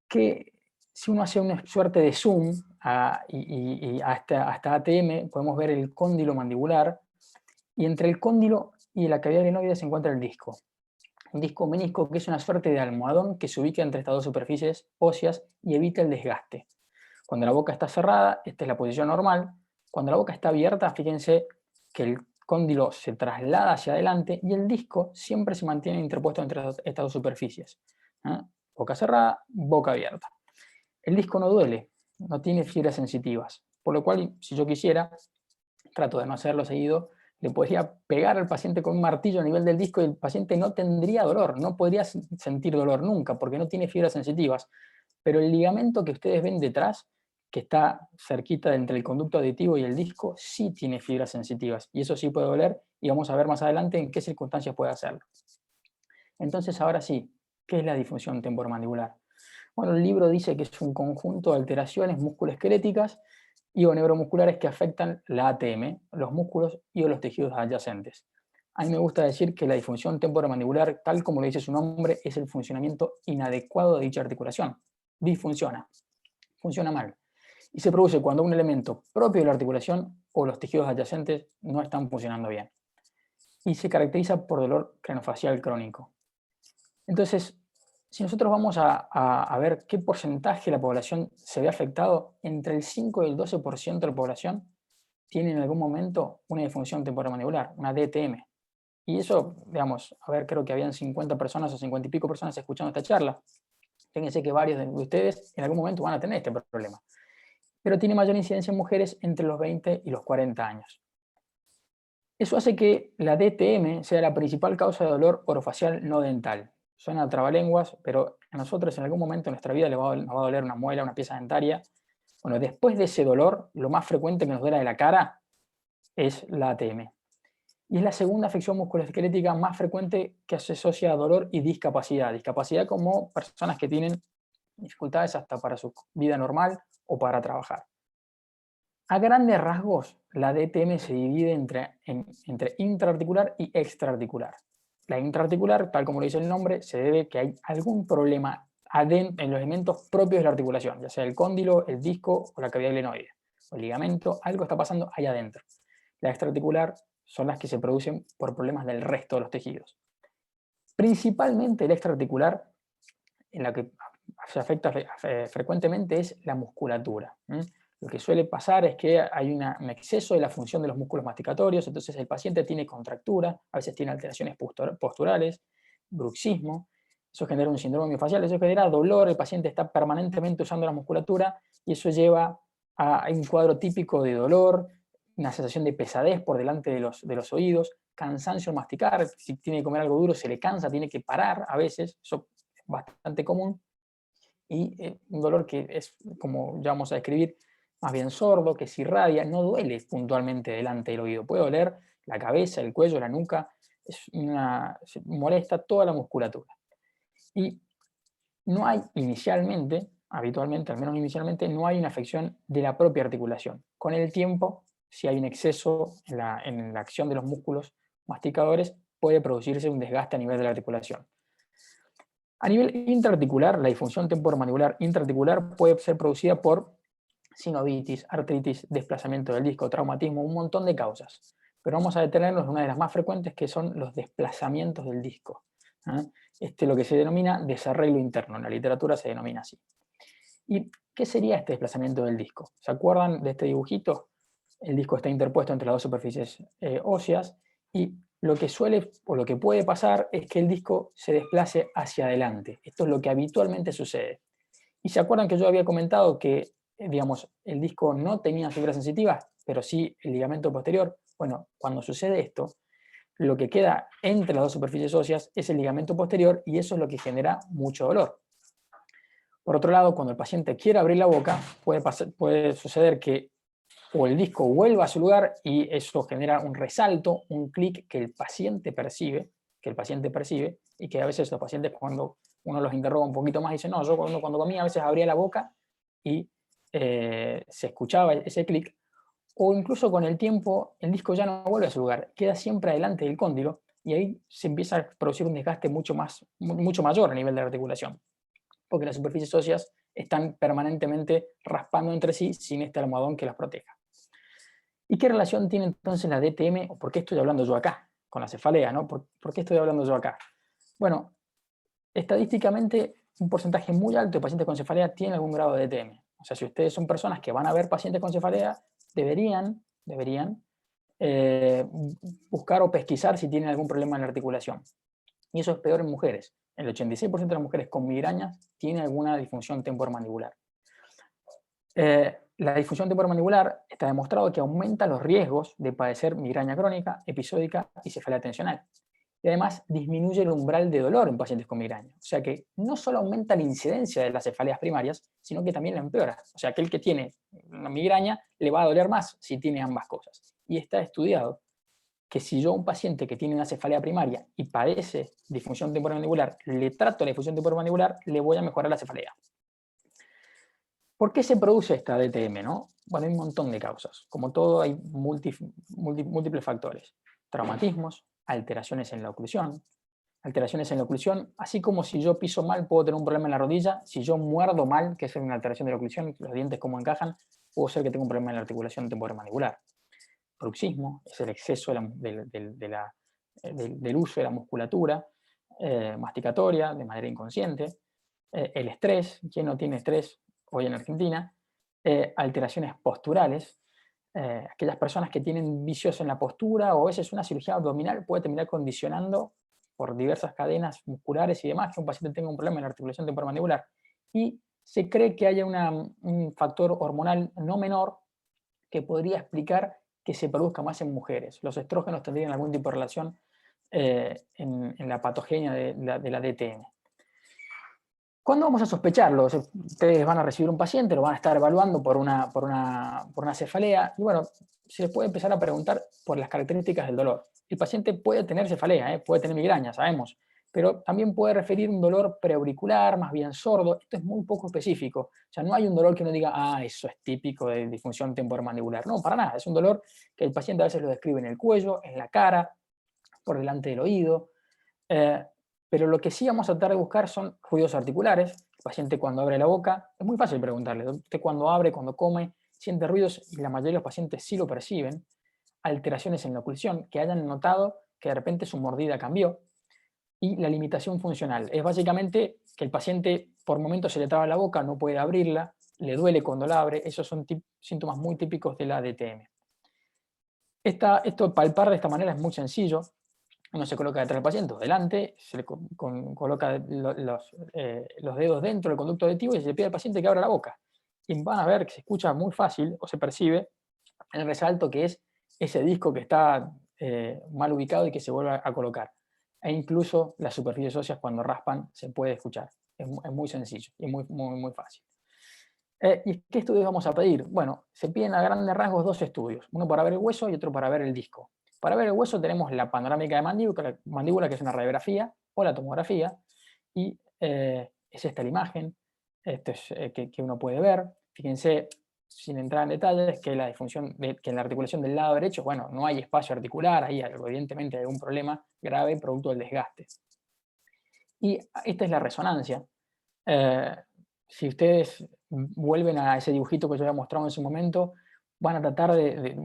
Que si uno hace una suerte de zoom a esta ATM, podemos ver el cóndilo mandibular, y entre el cóndilo y la cavidad glenoide se encuentra el disco. Un disco menisco que es una suerte de almohadón que se ubica entre estas dos superficies óseas y evita el desgaste. Cuando la boca está cerrada, esta es la posición normal. Cuando la boca está abierta, fíjense que el cóndilo se traslada hacia adelante y el disco siempre se mantiene interpuesto entre estas dos superficies. Boca cerrada, boca abierta. El disco no duele, no tiene fibras sensitivas, por lo cual, si yo quisiera, trato de no hacerlo seguido, le podría pegar al paciente con un martillo a nivel del disco y el paciente no tendría dolor, no podría sentir dolor nunca, porque no tiene fibras sensitivas. Pero el ligamento que ustedes ven detrás, que está cerquita entre el conducto auditivo y el disco, sí tiene fibras sensitivas, y eso sí puede doler, y vamos a ver más adelante en qué circunstancias puede hacerlo. Entonces, ahora sí, ¿qué es la disfunción temporomandibular? Bueno, el libro dice que es un conjunto de alteraciones musculoesqueléticas y o neuromusculares que afectan la ATM, los músculos y o los tejidos adyacentes. A mí me gusta decir que la disfunción temporomandibular, tal como lo dice su nombre, es el funcionamiento inadecuado de dicha articulación. Disfunciona, funciona mal. Y se produce cuando un elemento propio de la articulación o los tejidos adyacentes no están funcionando bien. Y se caracteriza por dolor craneofacial crónico. Entonces, si nosotros vamos a ver qué porcentaje de la población se ve afectado, entre el 5 y el 12% de la población tiene en algún momento una disfunción temporomandibular, una DTM. Y eso, digamos, a ver, creo que habían 50 personas o 50 y pico personas escuchando esta charla. Fíjense que varios de ustedes en algún momento van a tener este problema. Pero tiene mayor incidencia en mujeres entre los 20 y los 40 años. Eso hace que la DTM sea la principal causa de dolor orofacial no dental. Suena a trabalenguas, pero a nosotros en algún momento de nuestra vida nos va a doler una muela, una pieza dentaria. Bueno, después de ese dolor, lo más frecuente que nos duela de la cara es la ATM. Y es la segunda afección musculoesquelética más frecuente que se asocia a dolor y discapacidad. Discapacidad como personas que tienen dificultades hasta para su vida normal o para trabajar. A grandes rasgos, la DTM se divide entre intraarticular y extraarticular. La intraarticular, tal como lo dice el nombre, se debe a que hay algún problema en los elementos propios de la articulación, ya sea el cóndilo, el disco o la cavidad glenoide, o el ligamento, algo está pasando ahí adentro. La extraarticular son las que se producen por problemas del resto de los tejidos. Principalmente el extraarticular, en la que se afecta frecuentemente, es la musculatura. Lo que suele pasar es que hay un exceso de la función de los músculos masticatorios, entonces el paciente tiene contractura, a veces tiene alteraciones posturales, bruxismo, eso genera un síndrome miofascial, eso genera dolor, el paciente está permanentemente usando la musculatura y eso lleva a un cuadro típico de dolor, una sensación de pesadez por delante de los oídos, cansancio al masticar, si tiene que comer algo duro se le cansa, tiene que parar a veces, eso es bastante común, y un dolor que es, como ya vamos a describir, más bien sordo, que se irradia, no duele puntualmente delante del oído, puede doler la cabeza, el cuello, la nuca, molesta toda la musculatura. Y no hay inicialmente, habitualmente, al menos inicialmente, no hay una afección de la propia articulación. Con el tiempo, si hay un exceso en la acción de los músculos masticadores, puede producirse un desgaste a nivel de la articulación. A nivel intraarticular, la disfunción temporomandibular intraarticular puede ser producida por sinovitis, artritis, desplazamiento del disco, traumatismo, un montón de causas. Pero vamos a detenernos en una de las más frecuentes, que son los desplazamientos del disco. Lo que se denomina desarreglo interno, en la literatura se denomina así. ¿Y qué sería este desplazamiento del disco? ¿Se acuerdan de este dibujito? El disco está interpuesto entre las dos superficies óseas y lo que suele o lo que puede pasar es que el disco se desplace hacia adelante. Esto es lo que habitualmente sucede. Y se acuerdan que yo había comentado que, digamos, el disco no tenía fibras sensitivas, pero sí el ligamento posterior. Bueno, cuando sucede esto, lo que queda entre las dos superficies óseas es el ligamento posterior y eso es lo que genera mucho dolor. Por otro lado, cuando el paciente quiere abrir la boca, puede suceder que o el disco vuelva a su lugar y eso genera un resalto, un clic que el paciente percibe, y que a veces los pacientes, cuando uno los interroga un poquito más, dicen, no, yo cuando comía a veces abría la boca y se escuchaba ese clic, o incluso con el tiempo el disco ya no vuelve a su lugar, queda siempre adelante del cóndilo y ahí se empieza a producir un desgaste mucho mayor a nivel de la articulación, porque las superficies óseas están permanentemente raspando entre sí sin este almohadón que las proteja. ¿Y qué relación tiene entonces la DTM, o por qué estoy hablando yo acá, con la cefalea, ¿no? ¿Por qué estoy hablando yo acá? Bueno, estadísticamente un porcentaje muy alto de pacientes con cefalea tienen algún grado de DTM. O sea, si ustedes son personas que van a ver pacientes con cefalea, deberían buscar o pesquisar si tienen algún problema en la articulación. Y eso es peor en mujeres. El 86% de las mujeres con migrañas tienen alguna disfunción temporomandibular. La disfunción temporomandibular está demostrado que aumenta los riesgos de padecer migraña crónica, episódica y cefalea tensional. Y además disminuye el umbral de dolor en pacientes con migraña. O sea que no solo aumenta la incidencia de las cefaleas primarias, sino que también la empeora. O sea, aquel que tiene una migraña le va a doler más si tiene ambas cosas. Y está estudiado que si yo a un paciente que tiene una cefalea primaria y padece disfunción temporomandibular, le trato la disfunción temporomandibular, le voy a mejorar la cefalea. ¿Por qué se produce esta DTM, no? Bueno, hay un montón de causas. Como todo, hay múltiples factores. Traumatismos, alteraciones en la oclusión. Alteraciones en la oclusión, así como si yo piso mal, puedo tener un problema en la rodilla. Si yo muerdo mal, que es una alteración de la oclusión, los dientes cómo encajan, puedo ser que tenga un problema en la articulación temporomandibular. Bruxismo es el exceso del uso de la musculatura masticatoria de manera inconsciente. El estrés, ¿quién no tiene estrés hoy en Argentina? Alteraciones posturales, aquellas personas que tienen vicios en la postura o a veces una cirugía abdominal puede terminar condicionando por diversas cadenas musculares y demás que un paciente tenga un problema en la articulación temporomandibular. Y se cree que haya un factor hormonal no menor que podría explicar que se produzca más en mujeres. Los estrógenos tendrían algún tipo de relación en la patogenia de la DTM. ¿Cuándo vamos a sospecharlo? Ustedes van a recibir un paciente, lo van a estar evaluando por una cefalea, y bueno, se les puede empezar a preguntar por las características del dolor. El paciente puede tener cefalea, puede tener migraña, sabemos, pero también puede referir un dolor preauricular, más bien sordo. Esto es muy poco específico. O sea, no hay un dolor que uno diga, ah, eso es típico de disfunción temporomandibular. No, para nada. Es un dolor que el paciente a veces lo describe en el cuello, en la cara, por delante del oído. Pero lo que sí vamos a tratar de buscar son ruidos articulares. El paciente cuando abre la boca, es muy fácil preguntarle. Usted cuando abre, cuando come, siente ruidos, y la mayoría de los pacientes sí lo perciben. Alteraciones en la oclusión, que hayan notado que de repente su mordida cambió. Y la limitación funcional. Es básicamente que el paciente por momentos se le traba la boca, no puede abrirla, le duele cuando la abre. Esos son síntomas muy típicos de la DTM. Esto palpar de esta manera es muy sencillo. Uno se coloca detrás del paciente, delante, se le coloca los dedos dentro del conducto auditivo y se le pide al paciente que abra la boca. Y van a ver que se escucha muy fácil o se percibe el resalto que es ese disco que está mal ubicado y que se vuelve a colocar. E incluso las superficies óseas cuando raspan se puede escuchar. Es muy sencillo y muy fácil. ¿Y qué estudios vamos a pedir? Bueno, se piden a grandes rasgos 2 estudios, uno para ver el hueso y otro para ver el disco. Para ver el hueso tenemos la panorámica de mandíbula, que es una radiografía, o la tomografía, y es esta la imagen que uno puede ver. Fíjense, sin entrar en detalles, que que en la articulación del lado derecho, bueno, no hay espacio articular, ahí evidentemente hay algún problema grave producto del desgaste. Y esta es la resonancia. Si ustedes vuelven a ese dibujito que yo había mostrado en ese momento, van a tratar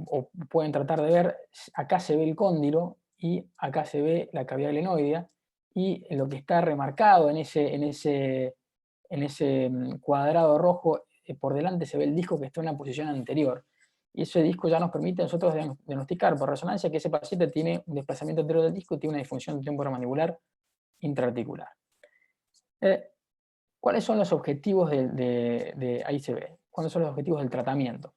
o pueden tratar de ver, acá se ve el cóndilo y acá se ve la cavidad glenoidea, y lo que está remarcado en ese cuadrado rojo, por delante se ve el disco que está en una posición anterior. Y ese disco ya nos permite a nosotros diagnosticar por resonancia que ese paciente tiene un desplazamiento anterior del disco y tiene una disfunción temporomandibular intraarticular. ¿Cuáles son los objetivos ahí se ve? ¿Cuáles son los objetivos del tratamiento?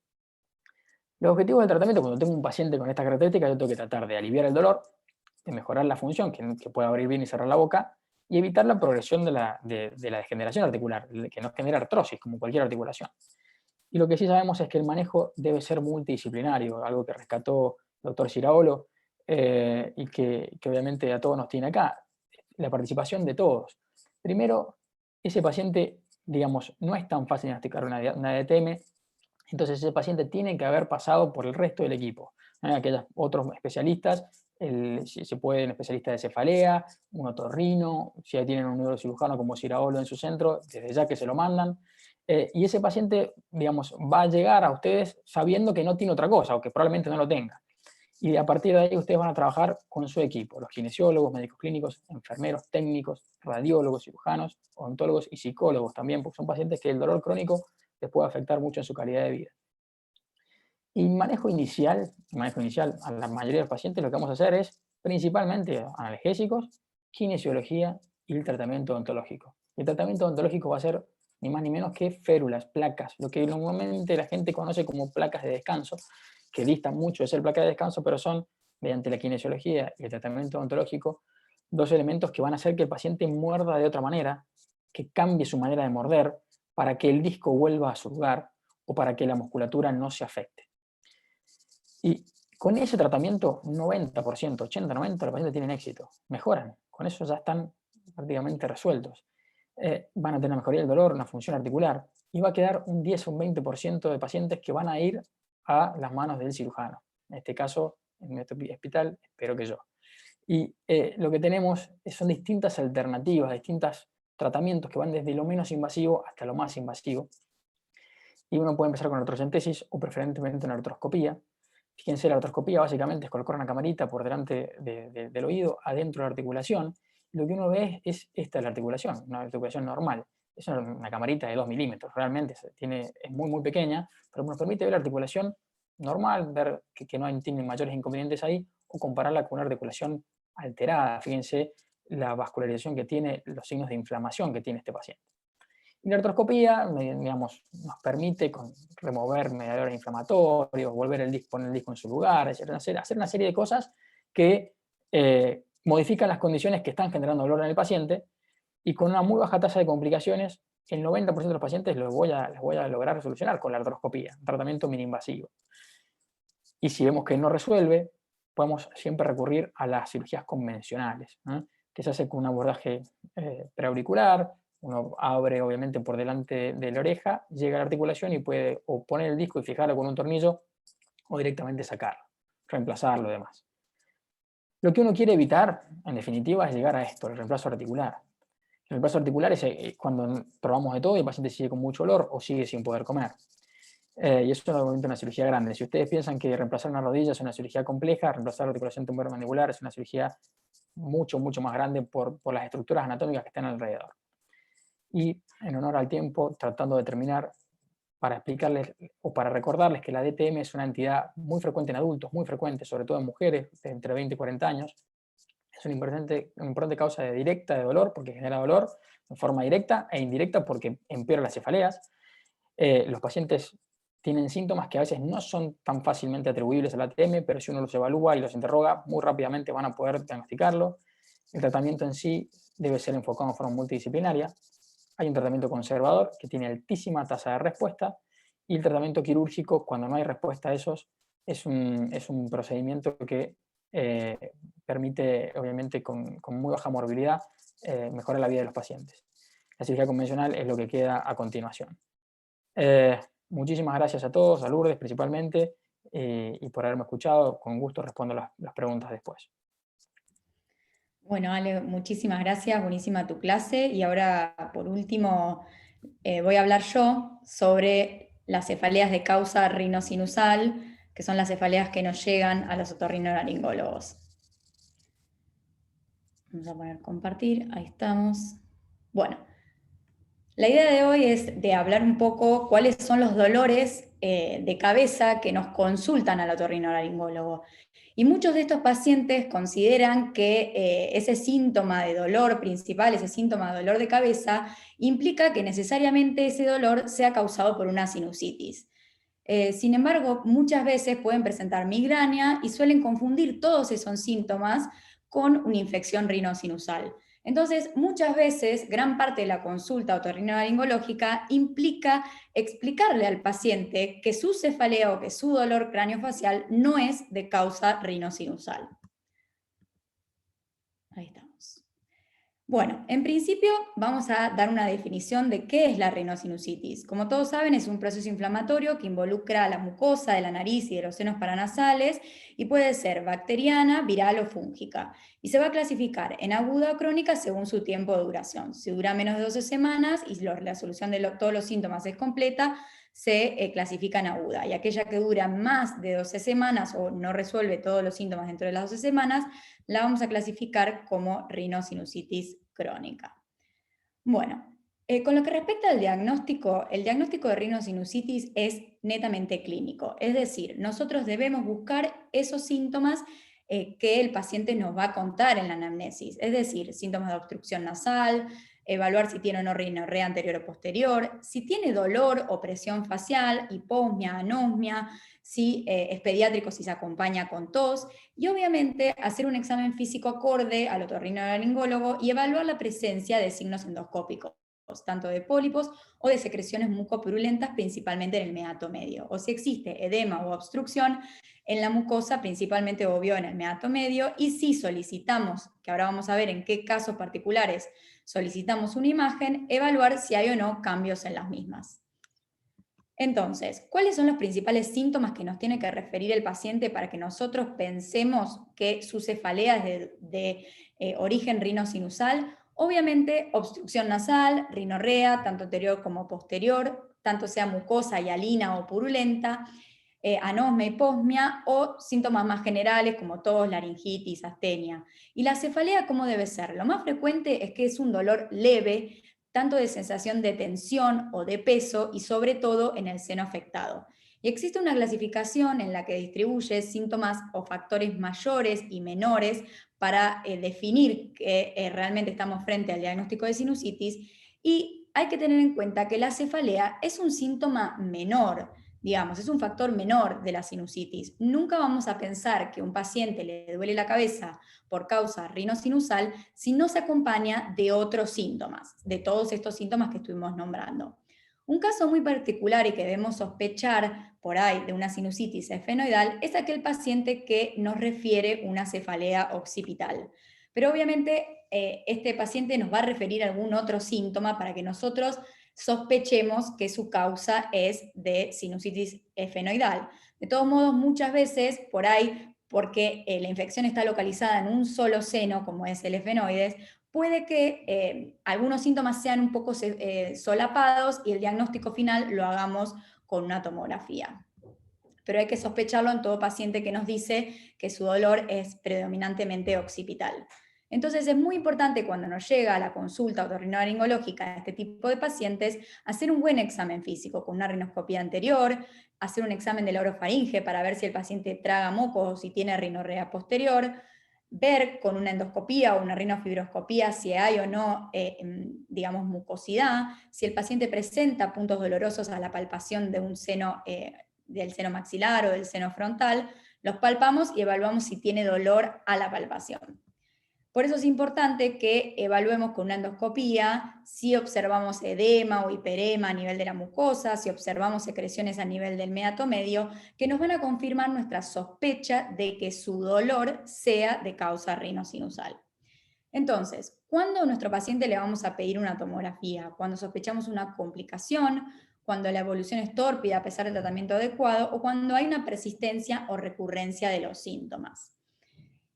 Los objetivos del tratamiento, cuando tengo un paciente con esta característica, yo tengo que tratar de aliviar el dolor, de mejorar la función, que pueda abrir bien y cerrar la boca, y evitar la progresión de la degeneración articular, que no genera artrosis, como cualquier articulación. Y lo que sí sabemos es que el manejo debe ser multidisciplinario, algo que rescató el doctor Giraolo, y que obviamente a todos nos tiene acá, la participación de todos. Primero, ese paciente, digamos, no es tan fácil diagnosticar una DTM, entonces ese paciente tiene que haber pasado por el resto del equipo. Aquellos otros especialistas, si se puede, un especialista de cefalea, un otorrino, si ya tienen un neurocirujano como Giraolo en su centro, desde ya que se lo mandan. Y ese paciente, digamos, va a llegar a ustedes sabiendo que no tiene otra cosa o que probablemente no lo tenga. Y a partir de ahí ustedes van a trabajar con su equipo, los kinesiólogos, médicos clínicos, enfermeros, técnicos, radiólogos, cirujanos, odontólogos y psicólogos también, porque son pacientes que el dolor crónico les puede afectar mucho en su calidad de vida. Y manejo inicial, a la mayoría de los pacientes lo que vamos a hacer es principalmente analgésicos, kinesiología y el tratamiento odontológico. El tratamiento odontológico va a ser ni más ni menos que férulas, placas, lo que normalmente la gente conoce como placas de descanso, que distan mucho de ser placas de descanso, pero son, mediante la kinesiología y el tratamiento odontológico, 2 elementos que van a hacer que el paciente muerda de otra manera, que cambie su manera de morder, para que el disco vuelva a su lugar o para que la musculatura no se afecte. Y con ese tratamiento, 90%, 80, 90, los pacientes tienen éxito, mejoran, con eso ya están prácticamente resueltos. Van a tener mejoría del dolor, una función articular, y va a quedar un 10 o un 20% de pacientes que van a ir a las manos del cirujano. En este caso, en nuestro hospital, espero que yo. Y lo que tenemos son distintas alternativas, distintos tratamientos que van desde lo menos invasivo hasta lo más invasivo. Y uno puede empezar con artrocentesis o preferentemente una artroscopía. Fíjense, la artroscopía básicamente es colocar una camarita por delante del oído, adentro de la articulación. Lo que uno ve es esta la articulación, una articulación normal. Es una camarita de 2 milímetros, realmente es muy pequeña, pero nos permite ver la articulación normal, ver que no tiene mayores inconvenientes ahí, o compararla con una articulación alterada. Fíjense la vascularización que tiene, los signos de inflamación que tiene este paciente. Y la artroscopía, digamos, nos permite remover mediadores inflamatorios, volver el disco, poner el disco en su lugar, hacer una serie de cosas que modifican las condiciones que están generando dolor en el paciente, y con una muy baja tasa de complicaciones, el 90% de los pacientes los voy a lograr solucionar con la artroscopía, un tratamiento mini-invasivo. Y si vemos que no resuelve, podemos siempre recurrir a las cirugías convencionales, ¿no? Que se hace con un abordaje preauricular. Uno abre obviamente por delante de la oreja, llega a la articulación y puede o poner el disco y fijarlo con un tornillo o directamente sacarlo, reemplazarlo y demás. Lo que uno quiere evitar, en definitiva, es llegar a esto, el reemplazo articular. El reemplazo articular es cuando probamos de todo y el paciente sigue con mucho dolor o sigue sin poder comer. Y eso es obviamente una cirugía grande. Si ustedes piensan que reemplazar una rodilla es una cirugía compleja, reemplazar la articulación temporomandibular es una cirugía mucho más grande por las estructuras anatómicas que están alrededor. Y en honor al tiempo, tratando de terminar, para explicarles o para recordarles que la DTM es una entidad muy frecuente en adultos, muy frecuente, sobre todo en mujeres de entre 20 y 40 años. Es una importante causa directa de dolor, porque genera dolor en forma directa e indirecta porque empeora las cefaleas. Los pacientes tienen síntomas que a veces no son tan fácilmente atribuibles a la DTM, pero si uno los evalúa y los interroga, muy rápidamente van a poder diagnosticarlo. El tratamiento en sí debe ser enfocado en forma multidisciplinaria. Hay un tratamiento conservador que tiene altísima tasa de respuesta, y el tratamiento quirúrgico, cuando no hay respuesta a esos, es un procedimiento que permite, obviamente, con muy baja morbilidad, mejorar la vida de los pacientes. La cirugía convencional es lo que queda a continuación. Muchísimas gracias a todos, a Lourdes principalmente, y por haberme escuchado. Con gusto respondo las preguntas después. Bueno, Ale, muchísimas gracias, buenísima tu clase. Y ahora, por último, voy a hablar yo sobre las cefaleas de causa rinosinusal, que son las cefaleas que nos llegan a los otorrinolaringólogos. Vamos a poner compartir, ahí estamos. Bueno, la idea de hoy es de hablar un poco cuáles son los dolores de cabeza que nos consultan al otorrinolaringólogo. Y muchos de estos pacientes consideran que ese síntoma de dolor principal, ese síntoma de dolor de cabeza, implica que necesariamente ese dolor sea causado por una sinusitis. Sin embargo, muchas veces pueden presentar migraña y suelen confundir todos esos síntomas con una infección rinosinusal. Entonces, muchas veces, gran parte de la consulta otorrinolaringológica implica explicarle al paciente que su cefalea o que su dolor craneofacial no es de causa rinosinusal. Ahí estamos. Bueno, en principio vamos a dar una definición de qué es la rinosinusitis. Como todos saben, es un proceso inflamatorio que involucra a la mucosa de la nariz y de los senos paranasales y puede ser bacteriana, viral o fúngica. Y se va a clasificar en aguda o crónica según su tiempo de duración. Si dura menos de 12 semanas y la solución de todos los síntomas es completa, se clasifica en aguda. Y aquella que dura más de 12 semanas o no resuelve todos los síntomas dentro de las 12 semanas, la vamos a clasificar como rinosinusitis crónica. Bueno, con lo que respecta al diagnóstico, el diagnóstico de rinosinusitis es netamente clínico, es decir, nosotros debemos buscar esos síntomas que el paciente nos va a contar en la anamnesis, es decir, síntomas de obstrucción nasal, evaluar si tiene o no rinorrea anterior o posterior, si tiene dolor o presión facial, hiposmia, anosmia, si es pediátrico, si se acompaña con tos, y obviamente hacer un examen físico acorde al otorrinolaringólogo y evaluar la presencia de signos endoscópicos, tanto de pólipos o de secreciones mucopurulentas, principalmente en el meato medio, o si existe edema o obstrucción en la mucosa, principalmente obvio en el meato medio, y si solicitamos, que ahora vamos a ver en qué casos particulares solicitamos una imagen, evaluar si hay o no cambios en las mismas. Entonces, ¿cuáles son los principales síntomas que nos tiene que referir el paciente para que nosotros pensemos que su cefalea es de origen rinosinusal? Obviamente, obstrucción nasal, rinorrea, tanto anterior como posterior, tanto sea mucosa, hialina o purulenta, anosmia, hiposmia o síntomas más generales como tos, laringitis, astenia. Y la cefalea, ¿cómo debe ser? Lo más frecuente es que es un dolor leve, tanto de sensación de tensión o de peso y sobre todo en el seno afectado. Y existe una clasificación en la que distribuye síntomas o factores mayores y menores para definir que realmente estamos frente al diagnóstico de sinusitis, y hay que tener en cuenta que la cefalea es un síntoma menor, digamos, es un factor menor de la sinusitis. Nunca vamos a pensar que a un paciente le duele la cabeza por causa rinosinusal si no se acompaña de otros síntomas, de todos estos síntomas que estuvimos nombrando. Un caso muy particular y que debemos sospechar por ahí de una sinusitis esfenoidal es aquel paciente que nos refiere una cefalea occipital. Pero obviamente este paciente nos va a referir algún otro síntoma para que nosotros sospechemos que su causa es de sinusitis esfenoidal. De todos modos, muchas veces por ahí, porque la infección está localizada en un solo seno, como es el esfenoides, puede que algunos síntomas sean un poco solapados y el diagnóstico final lo hagamos con una tomografía. Pero hay que sospecharlo en todo paciente que nos dice que su dolor es predominantemente occipital. Entonces es muy importante cuando nos llega a la consulta otorrinolaringológica de este tipo de pacientes hacer un buen examen físico con una rinoscopía anterior, hacer un examen de la orofaringe para ver si el paciente traga mocos o si tiene rinorrea posterior, ver con una endoscopía o una rinofibroscopía si hay o no, digamos, mucosidad, si el paciente presenta puntos dolorosos a la palpación de un seno, del seno maxilar o del seno frontal, los palpamos y evaluamos si tiene dolor a la palpación. Por eso es importante que evaluemos con una endoscopía si observamos edema o hiperema a nivel de la mucosa, si observamos secreciones a nivel del meato medio, que nos van a confirmar nuestra sospecha de que su dolor sea de causa rinosinusal. Entonces, ¿cuándo a nuestro paciente le vamos a pedir una tomografía? Cuando sospechamos una complicación, cuando la evolución es tórpida a pesar del tratamiento adecuado, o cuando hay una persistencia o recurrencia de los síntomas.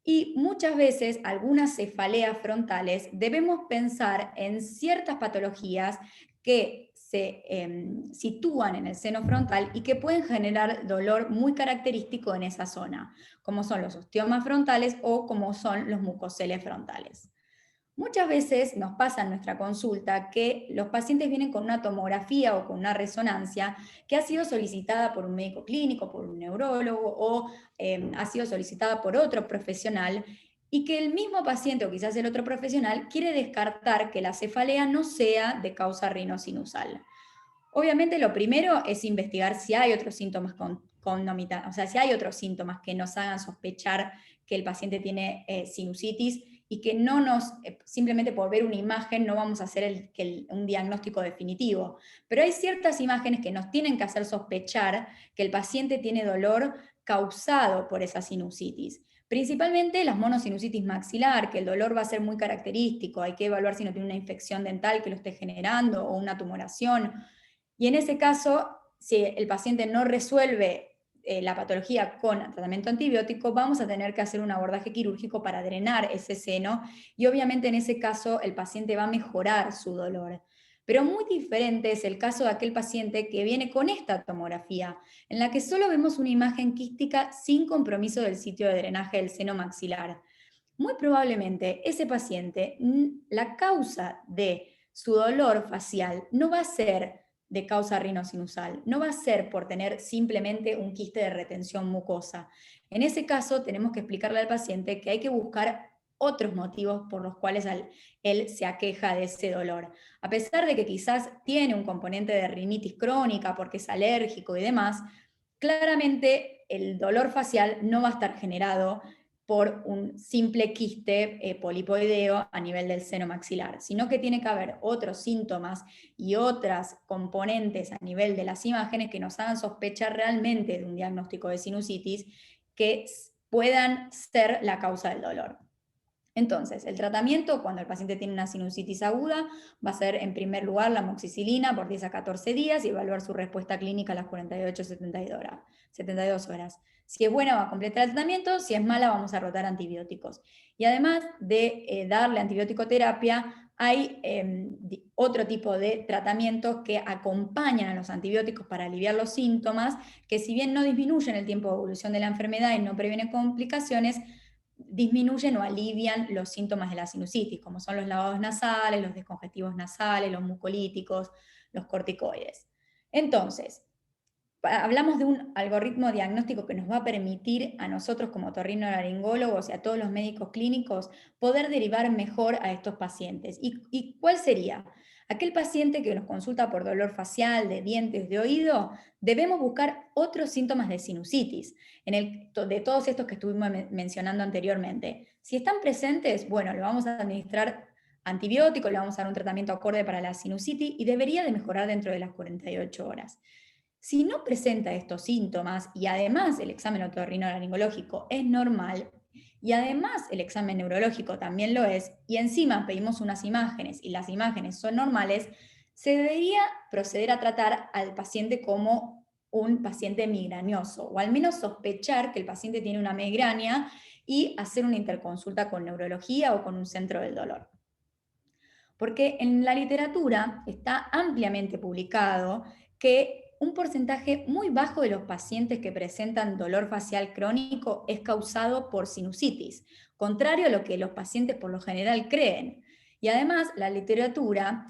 Y muchas veces algunas cefaleas frontales debemos pensar en ciertas patologías que se sitúan en el seno frontal y que pueden generar dolor muy característico en esa zona, como son los osteomas frontales o como son los mucoceles frontales. Muchas veces nos pasa en nuestra consulta que los pacientes vienen con una tomografía o con una resonancia que ha sido solicitada por un médico clínico, por un neurólogo o ha sido solicitada por otro profesional y que el mismo paciente o quizás el otro profesional quiere descartar que la cefalea no sea de causa rinosinusal. Obviamente lo primero es investigar si hay otros síntomas concomitantes, o sea, si hay otros síntomas que nos hagan sospechar que el paciente tiene sinusitis y que no nos, simplemente por ver una imagen, no vamos a hacer un diagnóstico definitivo. Pero hay ciertas imágenes que nos tienen que hacer sospechar que el paciente tiene dolor causado por esa sinusitis. Principalmente las monosinusitis maxilar, que el dolor va a ser muy característico, hay que evaluar si no tiene una infección dental que lo esté generando o una tumoración. Y en ese caso, si el paciente no resuelve la patología con tratamiento antibiótico, vamos a tener que hacer un abordaje quirúrgico para drenar ese seno y obviamente en ese caso el paciente va a mejorar su dolor. Pero muy diferente es el caso de aquel paciente que viene con esta tomografía, en la que solo vemos una imagen quística sin compromiso del sitio de drenaje del seno maxilar. Muy probablemente ese paciente, la causa de su dolor facial no va a ser de causa rinosinusal, no va a ser por tener simplemente un quiste de retención mucosa. En ese caso tenemos que explicarle al paciente que hay que buscar otros motivos por los cuales él se aqueja de ese dolor. A pesar de que quizás tiene un componente de rinitis crónica porque es alérgico y demás, claramente el dolor facial no va a estar generado por un simple quiste polipoideo a nivel del seno maxilar, sino que tiene que haber otros síntomas y otras componentes a nivel de las imágenes que nos hagan sospechar realmente de un diagnóstico de sinusitis que puedan ser la causa del dolor. Entonces, el tratamiento cuando el paciente tiene una sinusitis aguda va a ser en primer lugar la amoxicilina por 10 a 14 días y evaluar su respuesta clínica a las 48 a 72 horas. Si es buena va a completar el tratamiento, si es mala vamos a rotar antibióticos. Y además de darle antibiótico-terapia, hay otro tipo de tratamientos que acompañan a los antibióticos para aliviar los síntomas, que si bien no disminuyen el tiempo de evolución de la enfermedad y no previenen complicaciones, disminuyen o alivian los síntomas de la sinusitis, como son los lavados nasales, los descongestivos nasales, los mucolíticos, los corticoides. Entonces, hablamos de un algoritmo diagnóstico que nos va a permitir a nosotros como otorrinolaringólogos y a todos los médicos clínicos poder derivar mejor a estos pacientes. ¿Y cuál sería? Aquel paciente que nos consulta por dolor facial, de dientes, de oído, debemos buscar otros síntomas de sinusitis, de todos estos que estuvimos mencionando anteriormente. Si están presentes, bueno, le vamos a administrar antibióticos, le vamos a dar un tratamiento acorde para la sinusitis y debería de mejorar dentro de las 48 horas. Si no presenta estos síntomas y además el examen otorrinolaringológico es normal, y además el examen neurológico también lo es, y encima pedimos unas imágenes y las imágenes son normales, se debería proceder a tratar al paciente como un paciente migrañoso, o al menos sospechar que el paciente tiene una migraña y hacer una interconsulta con neurología o con un centro del dolor. Porque en la literatura está ampliamente publicado que un porcentaje muy bajo de los pacientes que presentan dolor facial crónico es causado por sinusitis, contrario a lo que los pacientes por lo general creen. Y además, la literatura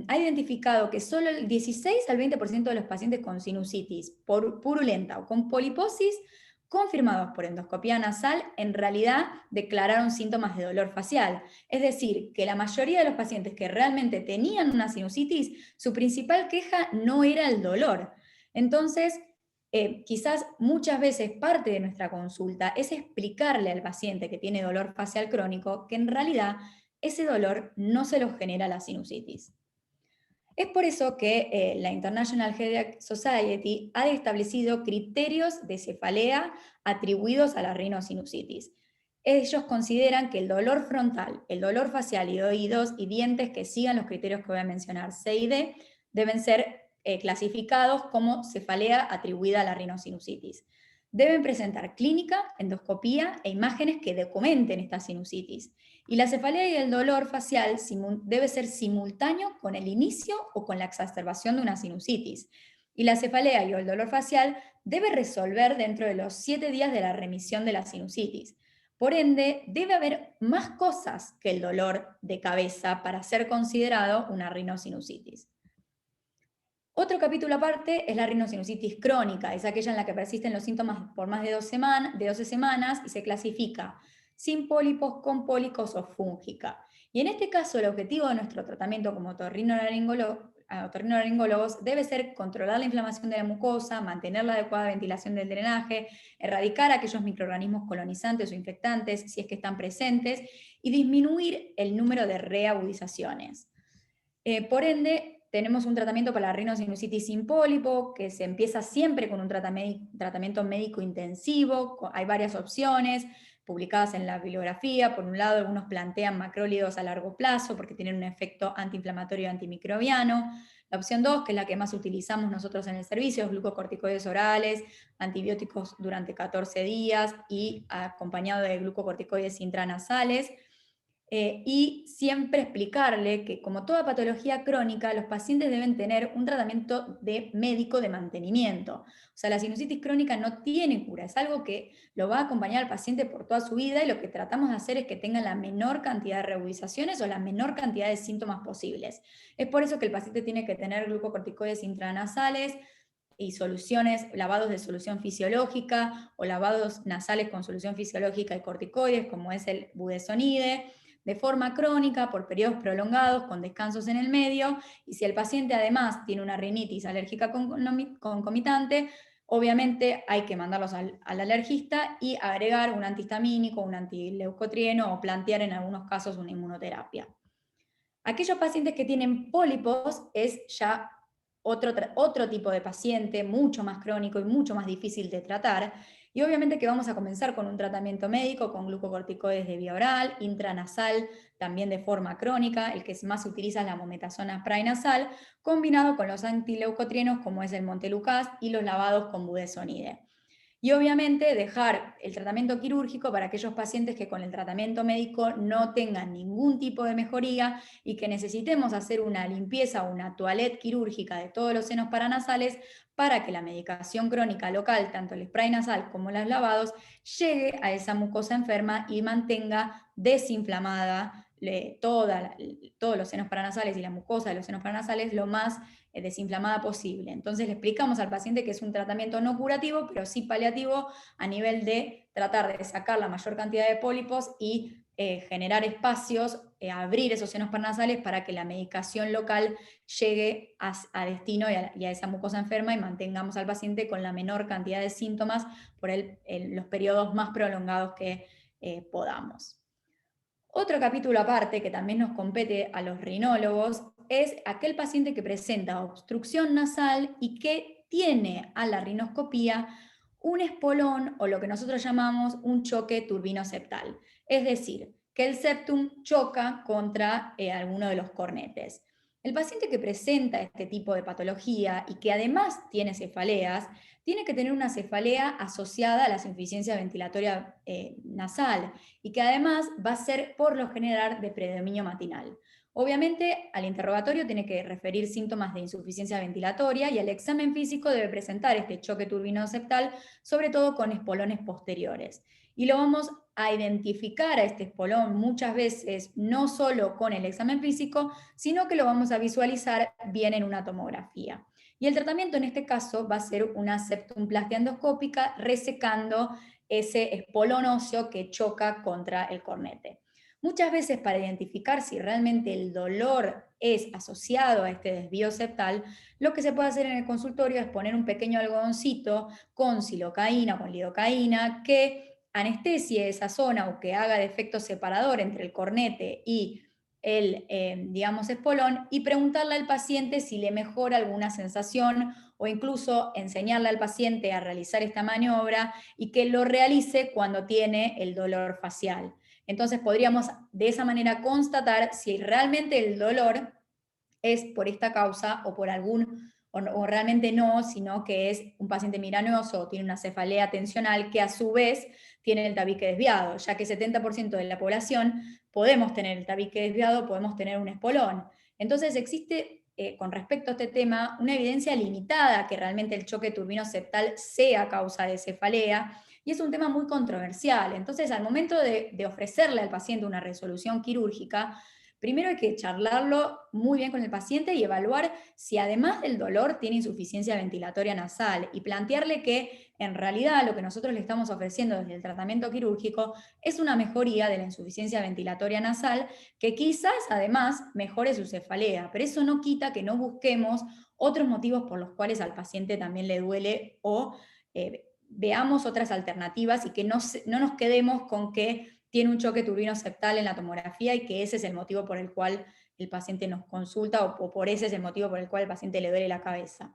ha identificado que solo el 16 al 20% de los pacientes con sinusitis purulenta o con poliposis confirmados por endoscopía nasal, en realidad declararon síntomas de dolor facial. Es decir, que la mayoría de los pacientes que realmente tenían una sinusitis, su principal queja no era el dolor. Entonces, quizás muchas veces parte de nuestra consulta es explicarle al paciente que tiene dolor facial crónico que en realidad ese dolor no se lo genera la sinusitis. Es por eso que la International Headache Society ha establecido criterios de cefalea atribuidos a la rinosinusitis. Ellos consideran que el dolor frontal, el dolor facial y de oídos y dientes que sigan los criterios que voy a mencionar, C y D, deben ser clasificados como cefalea atribuida a la rinosinusitis. Deben presentar clínica, endoscopía e imágenes que documenten esta sinusitis. Y la cefalea y el dolor facial debe ser simultáneo con el inicio o con la exacerbación de una sinusitis. Y la cefalea y el dolor facial debe resolver dentro de los 7 días de la remisión de la sinusitis. Por ende, debe haber más cosas que el dolor de cabeza para ser considerado una rinosinusitis. Otro capítulo aparte es la rinosinusitis crónica, es aquella en la que persisten los síntomas por más de 12 semanas y se clasifica sin pólipos, con pólipos o fúngica. Y en este caso el objetivo de nuestro tratamiento como otorrinolaringólogos debe ser controlar la inflamación de la mucosa, mantener la adecuada ventilación del drenaje, erradicar aquellos microorganismos colonizantes o infectantes si es que están presentes y disminuir el número de reagudizaciones. Por ende, tenemos un tratamiento para la rinosinusitis sin pólipo, que se empieza siempre con un tratamiento médico intensivo. Hay varias opciones publicadas en la bibliografía. Por un lado, algunos plantean macrólidos a largo plazo porque tienen un efecto antiinflamatorio y antimicrobiano. La opción 2, que es la que más utilizamos nosotros en el servicio, es glucocorticoides orales, antibióticos durante 14 días y acompañado de glucocorticoides intranasales. Y siempre explicarle que, como toda patología crónica, los pacientes deben tener un tratamiento médico de mantenimiento. O sea, la sinusitis crónica no tiene cura, es algo que lo va a acompañar al paciente por toda su vida y lo que tratamos de hacer es que tenga la menor cantidad de reagudizaciones o la menor cantidad de síntomas posibles. Es por eso que el paciente tiene que tener glucocorticoides intranasales y lavados de solución fisiológica o lavados nasales con solución fisiológica y corticoides, como es el budesonide, de forma crónica, por periodos prolongados, con descansos en el medio, y si el paciente además tiene una rinitis alérgica concomitante, obviamente hay que mandarlos al alergista y agregar un antihistamínico, un antileucotrieno o plantear en algunos casos una inmunoterapia. Aquellos pacientes que tienen pólipos es ya otro tipo de paciente, mucho más crónico y mucho más difícil de tratar, y obviamente que vamos a comenzar con un tratamiento médico con glucocorticoides de vía oral, intranasal, también de forma crónica, el que más se utiliza es la mometasona spray nasal, combinado con los antileucotrienos como es el montelukast y los lavados con budesonide. Y obviamente dejar el tratamiento quirúrgico para aquellos pacientes que con el tratamiento médico no tengan ningún tipo de mejoría y que necesitemos hacer una limpieza o una toilette quirúrgica de todos los senos paranasales para que la medicación crónica local, tanto el spray nasal como los lavados, llegue a esa mucosa enferma y mantenga desinflamada todos los senos paranasales y la mucosa de los senos paranasales lo más desinflamada posible. Entonces le explicamos al paciente que es un tratamiento no curativo, pero sí paliativo a nivel de tratar de sacar la mayor cantidad de pólipos y generar espacios abrir esos senos paranasales para que la medicación local llegue a destino y a esa mucosa enferma y mantengamos al paciente con la menor cantidad de síntomas por los periodos más prolongados que podamos. Otro capítulo aparte que también nos compete a los rinólogos es aquel paciente que presenta obstrucción nasal y que tiene a la rinoscopía un espolón o lo que nosotros llamamos un choque turbino-septal. Es decir, que el septum choca contra alguno de los cornetes. El paciente que presenta este tipo de patología y que además tiene cefaleas, tiene que tener una cefalea asociada a la insuficiencia ventilatoria nasal y que además va a ser por lo general de predominio matinal. Obviamente, al interrogatorio tiene que referir síntomas de insuficiencia ventilatoria y el examen físico debe presentar este choque turbino-septal, sobre todo con espolones posteriores. Y lo vamos a identificar a este espolón muchas veces no solo con el examen físico, sino que lo vamos a visualizar bien en una tomografía. Y el tratamiento en este caso va a ser una septumplastia endoscópica resecando ese espolón óseo que choca contra el cornete. Muchas veces para identificar si realmente el dolor es asociado a este desvío septal, lo que se puede hacer en el consultorio es poner un pequeño algodoncito con silocaína o con lidocaína que anestesie esa zona o que haga de efecto separador entre el cornete y el, digamos, espolón y preguntarle al paciente si le mejora alguna sensación o incluso enseñarle al paciente a realizar esta maniobra y que lo realice cuando tiene el dolor facial. Entonces podríamos de esa manera constatar si realmente el dolor es por esta causa o por algún, o realmente no, sino que es un paciente migrañoso o tiene una cefalea tensional que a su vez tiene el tabique desviado, ya que 70% de la población podemos tener el tabique desviado, podemos tener un espolón. Entonces existe, con respecto a este tema, una evidencia limitada que realmente el choque turbino-septal sea causa de cefalea, y es un tema muy controversial. Entonces, al momento de ofrecerle al paciente una resolución quirúrgica, primero hay que charlarlo muy bien con el paciente y evaluar si además del dolor tiene insuficiencia ventilatoria nasal y plantearle que en realidad lo que nosotros le estamos ofreciendo desde el tratamiento quirúrgico es una mejoría de la insuficiencia ventilatoria nasal que quizás además mejore su cefalea, pero eso no quita que no busquemos otros motivos por los cuales al paciente también le duele o veamos otras alternativas y que no nos quedemos con que tiene un choque turbino-septal en la tomografía y que ese es el motivo por el cual el paciente nos consulta o por ese es el motivo por el cual el paciente le duele la cabeza.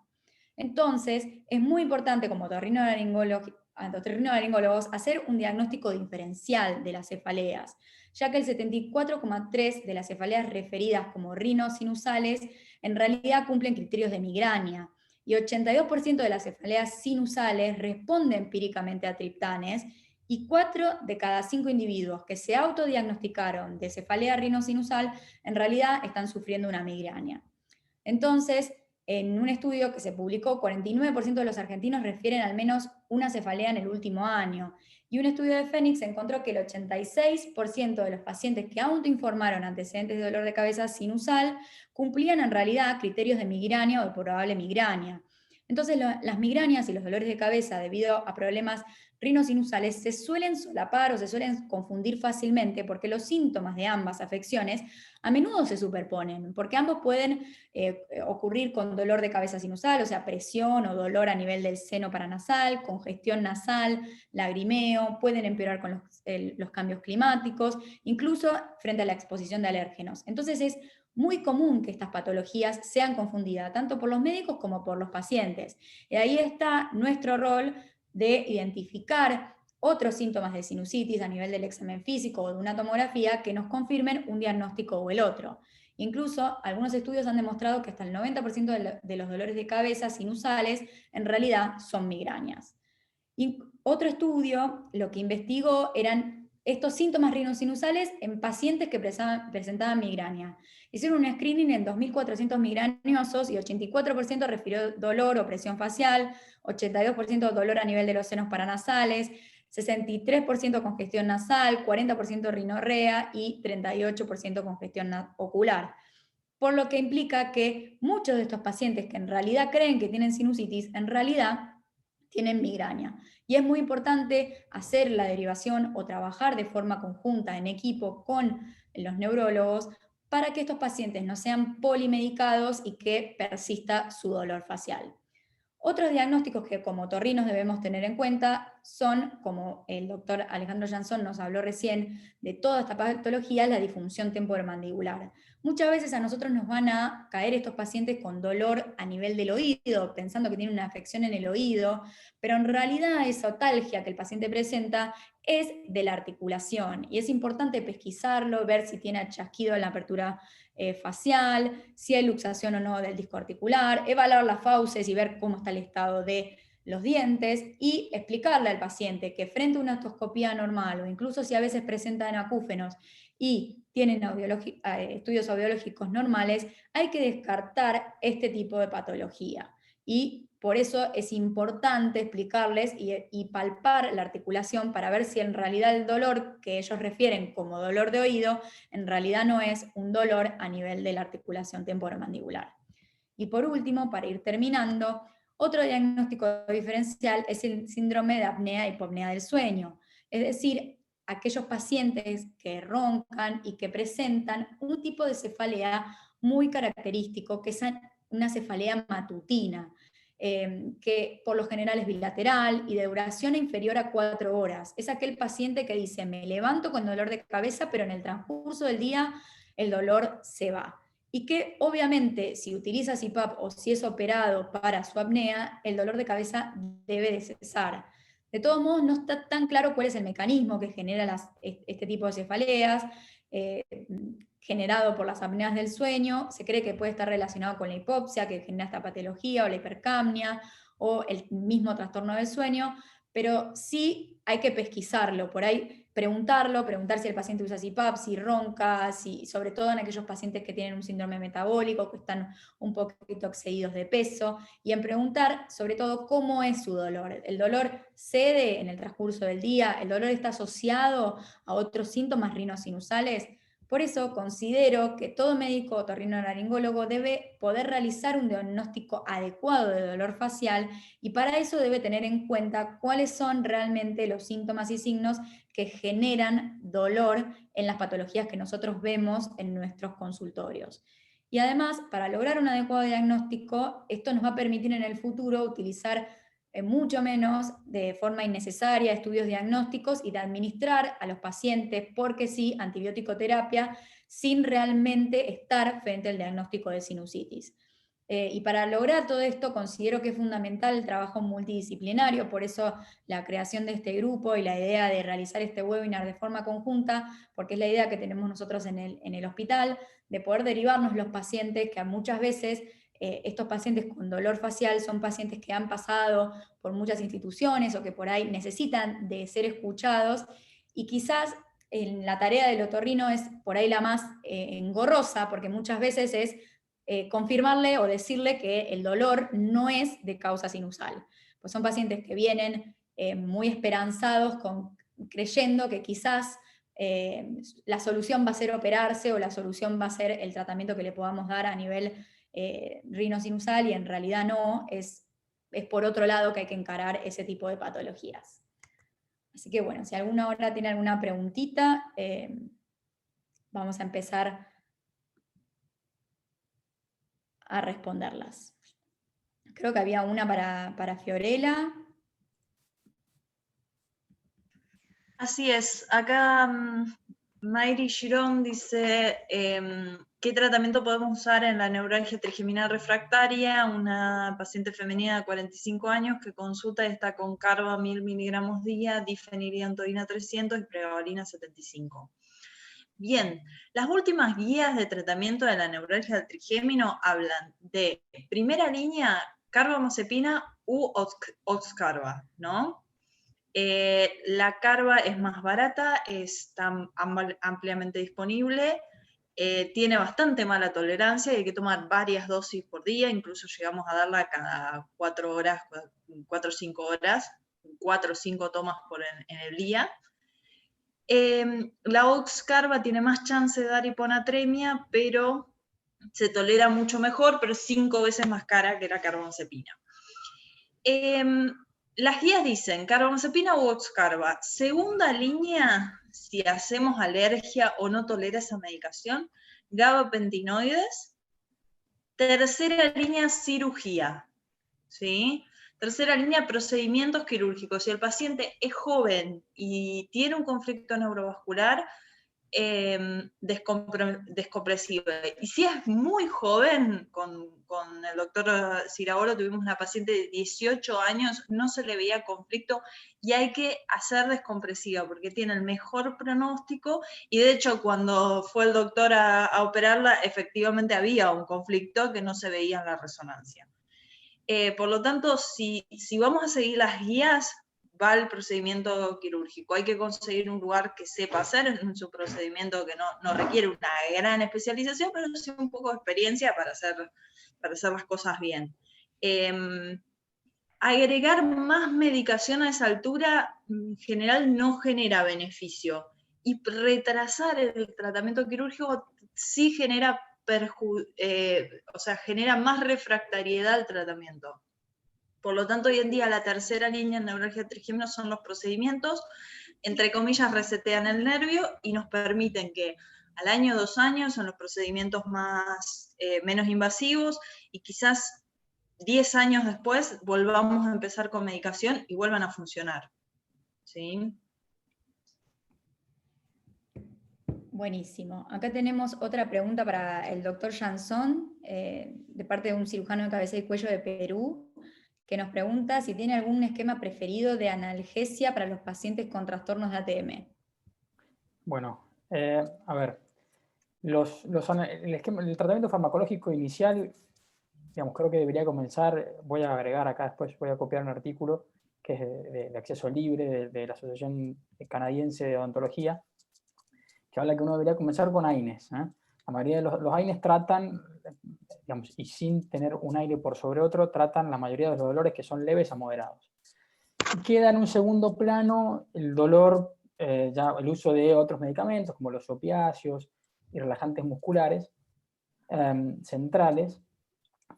Entonces, es muy importante como otorrinolaringólogos hacer un diagnóstico diferencial de las cefaleas, ya que el 74,3% de las cefaleas referidas como rinosinusales en realidad cumplen criterios de migraña, y 82% de las cefaleas sinusales responden empíricamente a triptanes, y 4 de cada 5 individuos que se autodiagnosticaron de cefalea rinosinusal en realidad están sufriendo una migraña. Entonces, en un estudio que se publicó, 49% de los argentinos refieren al menos una cefalea en el último año, y un estudio de Phoenix encontró que el 86% de los pacientes que autoinformaron antecedentes de dolor de cabeza sinusal cumplían en realidad criterios de migraña o de probable migraña. Entonces, las migrañas y los dolores de cabeza debido a problemas rinosinusales se suelen solapar o se suelen confundir fácilmente porque los síntomas de ambas afecciones a menudo se superponen, porque ambos pueden ocurrir con dolor de cabeza sinusal, o sea, presión o dolor a nivel del seno paranasal, congestión nasal, lagrimeo, pueden empeorar con los cambios climáticos, incluso frente a la exposición de alérgenos. Entonces es muy común que estas patologías sean confundidas, tanto por los médicos como por los pacientes. Y ahí está nuestro rol de identificar otros síntomas de sinusitis a nivel del examen físico o de una tomografía que nos confirmen un diagnóstico o el otro. Incluso algunos estudios han demostrado que hasta el 90% de los dolores de cabeza sinusales en realidad son migrañas. Y otro estudio lo que investigó eran estos síntomas rinosinusales en pacientes que presentaban migraña. Hicieron un screening en 2.400 migrañosos y 84% refirió dolor o presión facial, 82% dolor a nivel de los senos paranasales, 63% congestión nasal, 40% rinorrea y 38% congestión ocular. Por lo que implica que muchos de estos pacientes que en realidad creen que tienen sinusitis, en realidad tienen migraña. Y es muy importante hacer la derivación o trabajar de forma conjunta en equipo con los neurólogos para que estos pacientes no sean polimedicados y que persista su dolor facial. Otros diagnósticos que como otorrinos debemos tener en cuenta son, como el doctor Alejandro Jansson nos habló recién de toda esta patología, la disfunción temporomandibular. Muchas veces a nosotros nos van a caer estos pacientes con dolor a nivel del oído, pensando que tienen una afección en el oído, pero en realidad esa otalgia que el paciente presenta es de la articulación, y es importante pesquisarlo, ver si tiene chasquido en la apertura facial, si hay luxación o no del disco articular, evaluar las fauces y ver cómo está el estado de los dientes, y explicarle al paciente que frente a una endoscopía normal, o incluso si a veces presentan acúfenos y tienen estudios audiológicos normales, hay que descartar este tipo de patología. Y por eso es importante explicarles y palpar la articulación para ver si en realidad el dolor que ellos refieren como dolor de oído, en realidad no es un dolor a nivel de la articulación temporomandibular. Y por último, para ir terminando, otro diagnóstico diferencial es el síndrome de apnea-hipopnea del sueño, es decir, aquellos pacientes que roncan y que presentan un tipo de cefalea muy característico, que es una cefalea matutina, que por lo general es bilateral y de duración inferior a 4 horas. Es aquel paciente que dice, me levanto con dolor de cabeza, pero en el transcurso del día el dolor se va. Y que obviamente si utiliza CPAP o si es operado para su apnea, el dolor de cabeza debe de cesar. De todos modos, no está tan claro cuál es el mecanismo que genera este tipo de cefaleas, generado por las apneas del sueño. Se cree que puede estar relacionado con la hipopsia, que genera esta patología, o la hipercapnia, o el mismo trastorno del sueño, pero sí hay que pesquisarlo, por ahí preguntar si el paciente usa CPAP, si ronca, sobre todo en aquellos pacientes que tienen un síndrome metabólico, que están un poquito excedidos de peso, y en preguntar sobre todo cómo es su dolor. ¿El dolor cede en el transcurso del día? ¿El dolor está asociado a otros síntomas rinosinusales? Por eso considero que todo médico otorrinolaringólogo debe poder realizar un diagnóstico adecuado de dolor facial, y para eso debe tener en cuenta cuáles son realmente los síntomas y signos que generan dolor en las patologías que nosotros vemos en nuestros consultorios. Y además, para lograr un adecuado diagnóstico, esto nos va a permitir en el futuro utilizar mucho menos de forma innecesaria estudios diagnósticos y de administrar a los pacientes, porque sí, antibiótico-terapia, sin realmente estar frente al diagnóstico de sinusitis. Y para lograr todo esto considero que es fundamental el trabajo multidisciplinario, por eso la creación de este grupo y la idea de realizar este webinar de forma conjunta, porque es la idea que tenemos nosotros en el hospital, de poder derivarnos los pacientes, que muchas veces estos pacientes con dolor facial son pacientes que han pasado por muchas instituciones o que por ahí necesitan de ser escuchados, y quizás en la tarea del otorrino es por ahí la más engorrosa, porque muchas veces es confirmarle o decirle que el dolor no es de causa sinusal. Pues son pacientes que vienen muy esperanzados, creyendo que quizás la solución va a ser operarse, o la solución va a ser el tratamiento que le podamos dar a nivel rinosinusal, y en realidad no, es por otro lado que hay que encarar ese tipo de patologías. Así que bueno, si alguna hora tiene alguna preguntita, vamos a empezar a responderlas. Creo que había una para Fiorella. Así es, acá Mayri Girón dice, ¿qué tratamiento podemos usar en la neuralgia trigeminal refractaria? Una paciente femenina de 45 años que consulta y está con carba 1000 miligramos día, difeniliantoína 300 y pregabalina 75. Bien, las últimas guías de tratamiento de la neuralgia del trigémino hablan de primera línea carbamazepina u oxcarba, ¿no? La carba es más barata, está ampliamente disponible, tiene bastante mala tolerancia y hay que tomar varias dosis por día, incluso llegamos a darla cada 4 horas, 4 o 5 horas, 4 o 5 tomas en el día. La oxcarba tiene más chance de dar hiponatremia, pero se tolera mucho mejor, pero 5 veces más cara que la carbamazepina. Las guías dicen carbamazepina u Oxcarba. Segunda línea, si hacemos alergia o no tolera esa medicación, gabapentinoides. Tercera línea, cirugía. ¿Sí? Tercera línea, procedimientos quirúrgicos. Si el paciente es joven y tiene un conflicto neurovascular, descompresiva. Y si es muy joven, con el doctor Cirabolo tuvimos una paciente de 18 años, no se le veía conflicto y hay que hacer descompresiva porque tiene el mejor pronóstico y de hecho cuando fue el doctor a operarla, efectivamente había un conflicto que no se veía en la resonancia. Por lo tanto, si vamos a seguir las guías, va el procedimiento quirúrgico. Hay que conseguir un lugar que sepa hacer, es un procedimiento que no requiere una gran especialización, pero sí un poco de experiencia para hacer las cosas bien. Agregar más medicación a esa altura en general no genera beneficio. Y retrasar el tratamiento quirúrgico sí genera genera más refractariedad al tratamiento. Por lo tanto, hoy en día la tercera línea en neuralgia trigémino son los procedimientos, entre comillas, resetean el nervio y nos permiten que al año, 2 años, son los procedimientos menos invasivos y quizás 10 años después volvamos a empezar con medicación y vuelvan a funcionar. ¿Sí? Buenísimo. Acá tenemos otra pregunta para el doctor Jansson, de parte de un cirujano de cabeza y cuello de Perú, que nos pregunta si tiene algún esquema preferido de analgesia para los pacientes con trastornos de ATM. Bueno, a ver, el tratamiento farmacológico inicial, digamos, creo que debería comenzar, voy a agregar acá después, voy a copiar un artículo que es de acceso libre de la Asociación Canadiense de Odontología, que habla que uno debería comenzar con AINES. La mayoría de los AINES tratan, digamos, y sin tener un aire por sobre otro, tratan la mayoría de los dolores que son leves a moderados. Y queda en un segundo plano el dolor, ya el uso de otros medicamentos como los opiáceos y relajantes musculares centrales,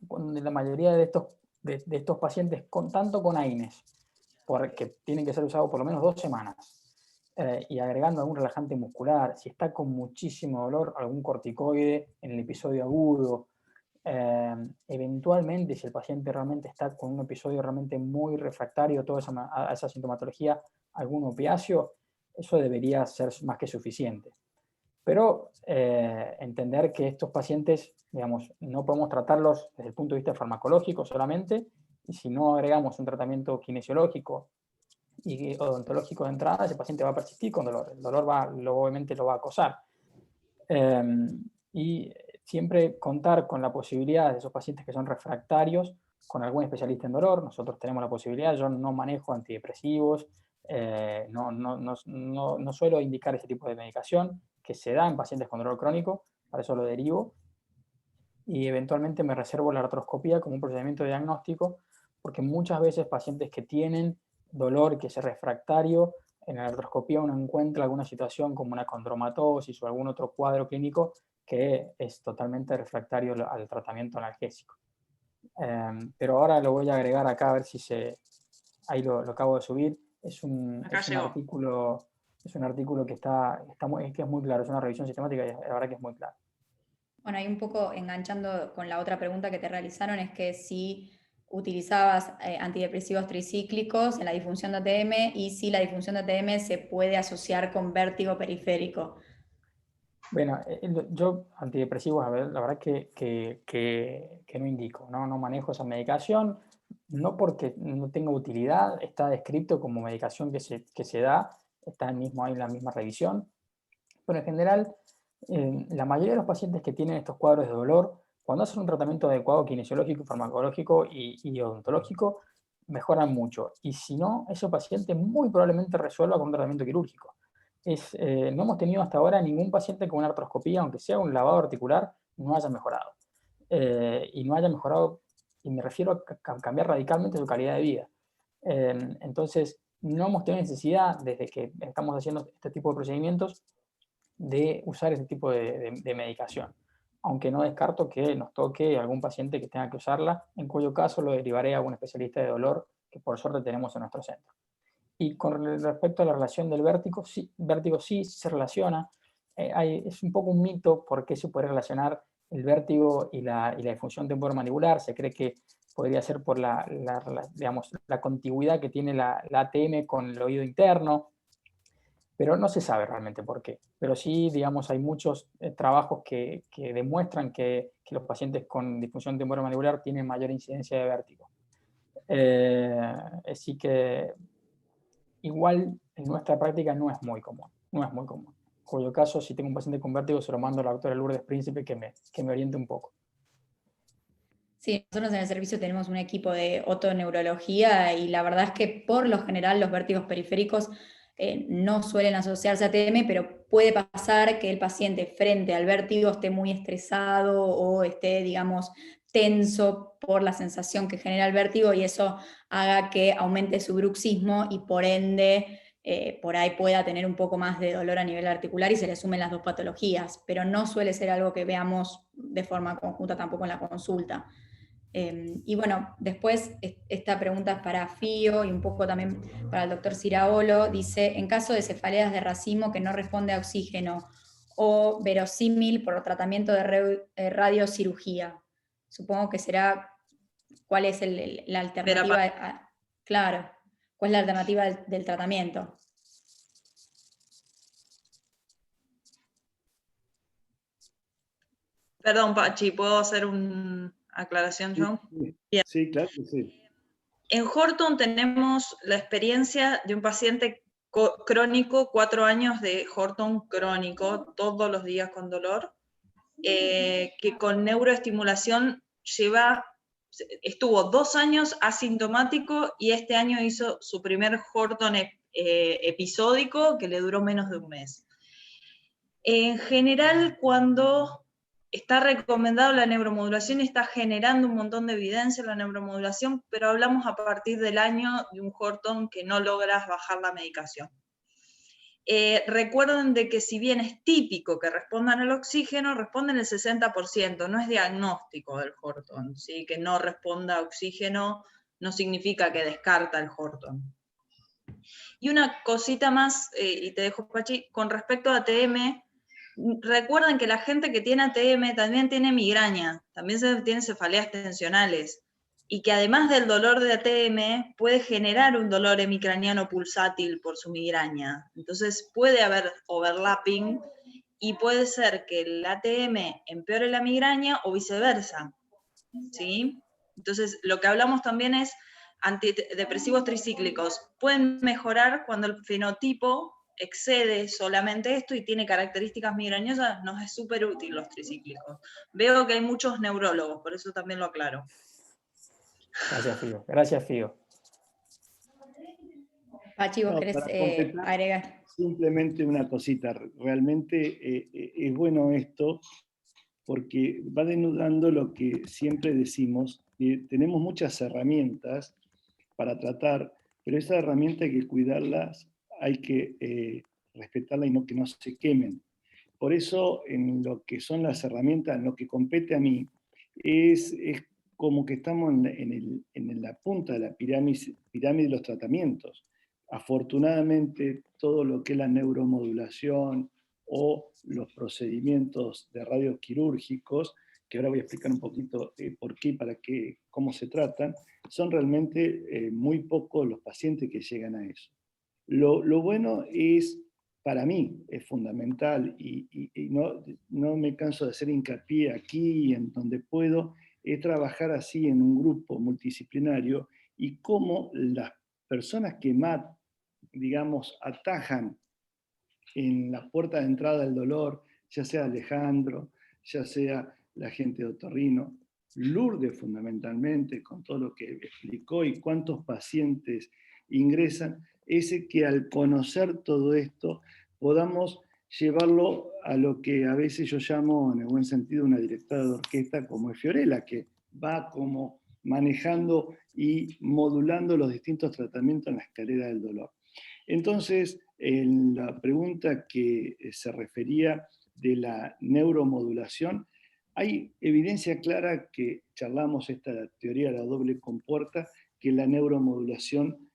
donde la mayoría de estos pacientes, tanto con AINES, porque tienen que ser usados por lo menos 2 semanas, y agregando algún relajante muscular, si está con muchísimo dolor, algún corticoide en el episodio agudo, eventualmente si el paciente realmente está con un episodio realmente muy refractario a esa sintomatología, algún opiáceo, eso debería ser más que suficiente. Pero entender que estos pacientes, digamos, no podemos tratarlos desde el punto de vista farmacológico solamente, y si no agregamos un tratamiento kinesiológico y odontológico de entrada, ese paciente va a persistir con dolor. El dolor obviamente lo va a acosar. Y siempre contar con la posibilidad de esos pacientes que son refractarios con algún especialista en dolor. Nosotros tenemos la posibilidad, yo no manejo antidepresivos, no suelo indicar ese tipo de medicación que se da en pacientes con dolor crónico, para eso lo derivo. Y eventualmente me reservo la artroscopía como un procedimiento diagnóstico, porque muchas veces pacientes que tienen dolor que es refractario, en la artroscopía uno encuentra alguna situación como una condromatosis o algún otro cuadro clínico que es totalmente refractario al tratamiento analgésico. Pero ahora lo voy a agregar acá a ver si ahí lo acabo de subir. Es un artículo que es muy claro, es una revisión sistemática y la verdad que es muy claro. Bueno, ahí un poco enganchando con la otra pregunta que te realizaron, es que si utilizabas antidepresivos tricíclicos en la disfunción de ATM y si la disfunción de ATM se puede asociar con vértigo periférico. Bueno, yo antidepresivos, a ver, la verdad que no indico, no manejo esa medicación, no porque no tenga utilidad, está descrito como medicación que se da, está mismo ahí en la misma revisión, pero en general, la mayoría de los pacientes que tienen estos cuadros de dolor, cuando hacen un tratamiento adecuado kinesiológico, farmacológico y odontológico, mejoran mucho. Y si no, ese paciente muy probablemente resuelva con un tratamiento quirúrgico. No hemos tenido hasta ahora ningún paciente con una artroscopía, aunque sea un lavado articular, no haya mejorado. Y no haya mejorado, y me refiero a cambiar radicalmente su calidad de vida. Entonces, no hemos tenido necesidad, desde que estamos haciendo este tipo de procedimientos, de usar este tipo de medicación. Aunque no descarto que nos toque algún paciente que tenga que usarla, en cuyo caso lo derivaré a un especialista de dolor que por suerte tenemos en nuestro centro. Y con respecto a la relación del vértigo sí se relaciona. Es un poco un mito por qué se puede relacionar el vértigo y la disfunción temporomandibular. Se cree que podría ser por digamos, la contigüidad que tiene la ATM con el oído interno, pero no se sabe realmente por qué. Pero sí, digamos, hay muchos trabajos que demuestran que los pacientes con disfunción temporomandibular tienen mayor incidencia de vértigo. Así que igual en nuestra práctica no es muy común, no es muy común. En cuyo caso, si tengo un paciente con vértigo, se lo mando a la doctora Lourdes Príncipe que me oriente un poco. Sí, nosotros en el servicio tenemos un equipo de otoneurología y la verdad es que por lo general los vértigos periféricos no suelen asociarse a ATM, pero puede pasar que el paciente frente al vértigo esté muy estresado o esté, digamos, tenso por la sensación que genera el vértigo y eso haga que aumente su bruxismo y por ende por ahí pueda tener un poco más de dolor a nivel articular y se le sumen las dos patologías, pero no suele ser algo que veamos de forma conjunta tampoco en la consulta. Y bueno, después esta pregunta es para Fío y un poco también para el doctor Ciraolo. Dice, en caso de cefaleas de racimo que no responde a oxígeno o verosímil por tratamiento de radiocirugía, supongo que será, ¿cuál es la alternativa? Claro, ¿cuál es la alternativa del tratamiento? Perdón, Pachi, ¿puedo hacer una aclaración yo? Sí, claro que sí. En Horton tenemos la experiencia de un paciente crónico, 4 años de Horton crónico, todos los días con dolor, que con neuroestimulación estuvo 2 años asintomático y este año hizo su primer Horton episódico que le duró menos de un mes. En general, cuando está recomendado la neuromodulación, está generando un montón de evidencia la neuromodulación, pero hablamos a partir del año de un Horton que no logras bajar la medicación. Recuerden de que si bien es típico que respondan al oxígeno, responden el 60%, no es diagnóstico del Horton, ¿sí? Que no responda a oxígeno no significa que descarta el Horton. Y una cosita más, y te dejo, Pachi, con respecto a ATM, recuerden que la gente que tiene ATM también tiene migraña, también tiene cefaleas tensionales, y que además del dolor de ATM puede generar un dolor hemicraniano pulsátil por su migraña. Entonces puede haber overlapping y puede ser que el ATM empeore la migraña o viceversa, ¿sí? Entonces lo que hablamos también es antidepresivos tricíclicos. Pueden mejorar cuando el fenotipo excede solamente esto y tiene características migrañosas, nos es súper útil los tricíclicos. Veo que hay muchos neurólogos, por eso también lo aclaro. Gracias, Fío. Gracias, Fío. Pachi, ¿vos querés agregar? Simplemente una cosita. Realmente es bueno esto porque va denudando lo que siempre decimos. Tenemos muchas herramientas para tratar, pero esas herramientas hay que cuidarlas, hay que respetarlas y no que no se quemen. Por eso, en lo que son las herramientas, en lo que compete a mí, es como que estamos en la punta de la pirámide de los tratamientos. Afortunadamente, todo lo que es la neuromodulación o los procedimientos de radioquirúrgicos, que ahora voy a explicar un poquito por qué y para qué, cómo se tratan, son realmente muy pocos los pacientes que llegan a eso. Lo bueno es, para mí, es fundamental, y no me canso de hacer hincapié aquí en donde puedo, es trabajar así en un grupo multidisciplinario y cómo las personas que más, digamos, atajan en la puerta de entrada del dolor, ya sea Alejandro, ya sea la gente de otorrino, Lourdes fundamentalmente, con todo lo que explicó y cuántos pacientes ingresan, es que al conocer todo esto podamos llevarlo a lo que a veces yo llamo, en el buen sentido, una directora de orquesta como es Fiorella, que va como manejando y modulando los distintos tratamientos en la escalera del dolor. Entonces, en la pregunta que se refería de la neuromodulación, hay evidencia clara que charlamos esta teoría de la doble compuerta, que la neuromodulación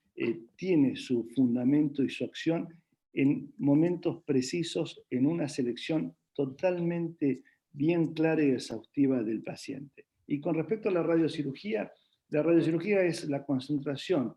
tiene su fundamento y su acción en momentos precisos, en una selección totalmente bien clara y exhaustiva del paciente. Y con respecto a la radiocirugía es la concentración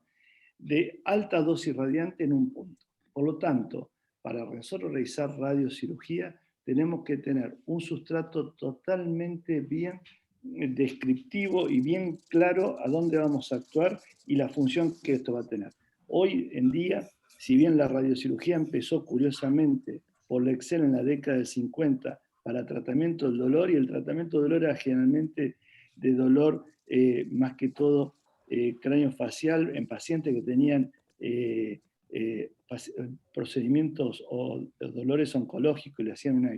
de alta dosis radiante en un punto. Por lo tanto, para nosotros realizar radiocirugía, tenemos que tener un sustrato totalmente bien descriptivo y bien claro a dónde vamos a actuar y la función que esto va a tener. Hoy en día, si bien la radiocirugía empezó curiosamente por la Excel en la década del 50 para tratamiento del dolor, y el tratamiento del dolor era generalmente de dolor más que todo craneofacial en pacientes que tenían procedimientos o dolores oncológicos y le hacían una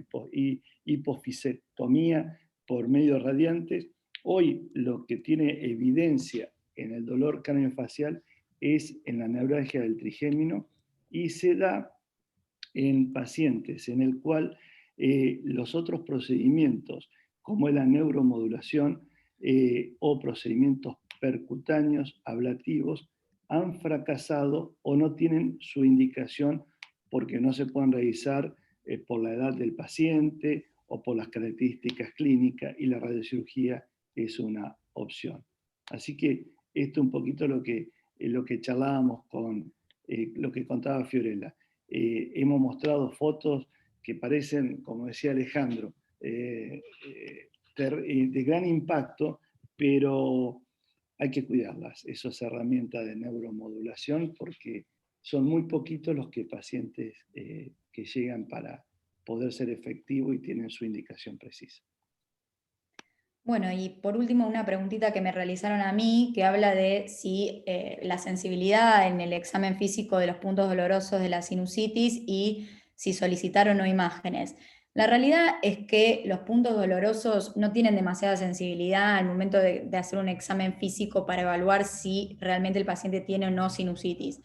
hipofisectomía por medios radiantes. Hoy lo que tiene evidencia en el dolor craneofacial es en la neuralgia del trigémino y se da en pacientes en el cual los otros procedimientos, como es la neuromodulación o procedimientos percutáneos, ablativos, han fracasado o no tienen su indicación porque no se pueden realizar por la edad del paciente o por las características clínicas, y la radiocirugía es una opción. Así que esto es un poquito lo que charlábamos con lo que contaba Fiorella. Hemos mostrado fotos que parecen, como decía Alejandro, de gran impacto, pero hay que cuidarlas, esas herramientas de neuromodulación, porque son muy poquitos los pacientes que llegan para poder ser efectivos y tienen su indicación precisa. Bueno, y por último una preguntita que me realizaron a mí, que habla de si la sensibilidad en el examen físico de los puntos dolorosos de la sinusitis y si solicitaron o no imágenes. La realidad es que los puntos dolorosos no tienen demasiada sensibilidad al momento de hacer un examen físico para evaluar si realmente el paciente tiene o no sinusitis.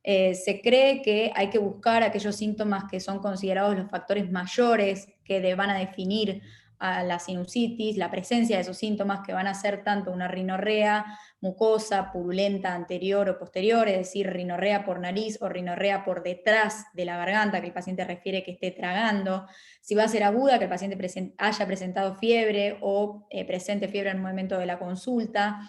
Se cree que hay que buscar aquellos síntomas que son considerados los factores mayores que van a definir a la sinusitis, la presencia de esos síntomas que van a ser tanto una rinorrea mucosa, purulenta anterior o posterior, es decir, rinorrea por nariz o rinorrea por detrás de la garganta, que el paciente refiere que esté tragando, si va a ser aguda, que el paciente haya presentado fiebre o presente fiebre en el momento de la consulta,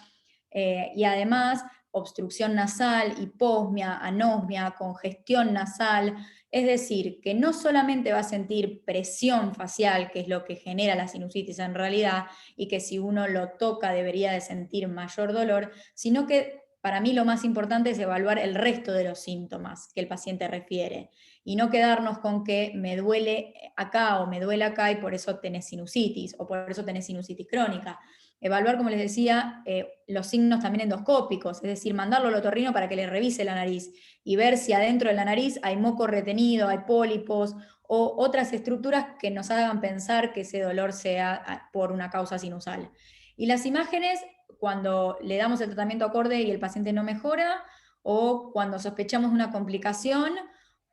y además obstrucción nasal, hiposmia, anosmia, congestión nasal. Es decir, que no solamente va a sentir presión facial, que es lo que genera la sinusitis en realidad, y que si uno lo toca debería de sentir mayor dolor, sino que para mí lo más importante es evaluar el resto de los síntomas que el paciente refiere, y no quedarnos con que me duele acá o me duele acá y por eso tenés sinusitis, o por eso tenés sinusitis crónica. Evaluar, como les decía, los signos también endoscópicos, es decir, mandarlo al otorrino para que le revise la nariz y ver si adentro de la nariz hay moco retenido, hay pólipos o otras estructuras que nos hagan pensar que ese dolor sea por una causa sinusal. Y las imágenes, cuando le damos el tratamiento acorde y el paciente no mejora, o cuando sospechamos una complicación,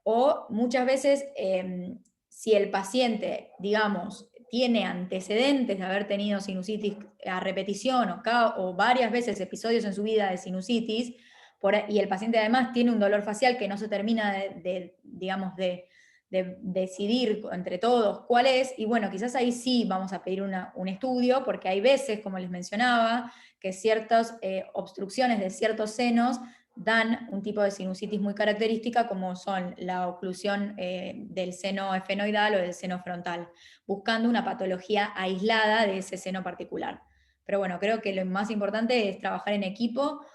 o muchas veces si el paciente, digamos, tiene antecedentes de haber tenido sinusitis a repetición o varias veces episodios en su vida de sinusitis, y el paciente además tiene un dolor facial que no se termina de decidir entre todos cuál es, y bueno, quizás ahí sí vamos a pedir un estudio, porque hay veces, como les mencionaba, que ciertas obstrucciones de ciertos senos dan un tipo de sinusitis muy característica, como son la oclusión del seno efenoidal o del seno frontal, buscando una patología aislada de ese seno particular. Pero bueno, creo que lo más importante es trabajar en equipo,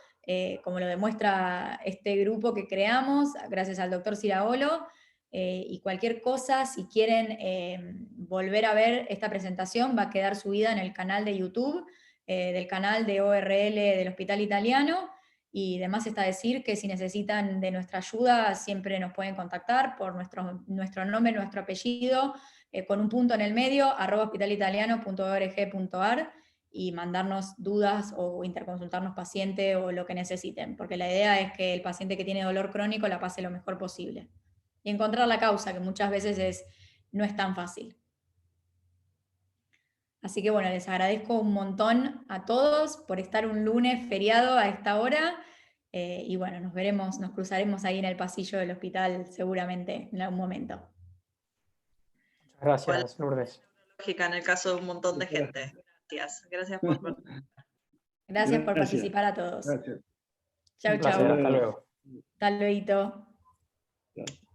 como lo demuestra este grupo que creamos, gracias al doctor Siraolo, y cualquier cosa, si quieren volver a ver esta presentación, va a quedar subida en el canal de YouTube, del canal de ORL del Hospital Italiano, y además está decir que si necesitan de nuestra ayuda, siempre nos pueden contactar por nuestro nombre, nuestro apellido, con un punto en el medio, @hospitalitaliano.org.ar, y mandarnos dudas o interconsultarnos paciente o lo que necesiten, porque la idea es que el paciente que tiene dolor crónico la pase lo mejor posible. Y encontrar la causa, que muchas veces no es tan fácil. Así que bueno, les agradezco un montón a todos por estar un lunes feriado a esta hora, Y bueno, nos veremos, nos cruzaremos ahí en el pasillo del hospital seguramente en algún momento. Gracias, Lourdes. Lógica en el caso de un montón de gente. Gracias por Gracias por Gracias. participar a todos. Gracias. Chau, Un placer, chau. hasta luego. Hasta luego. Chao.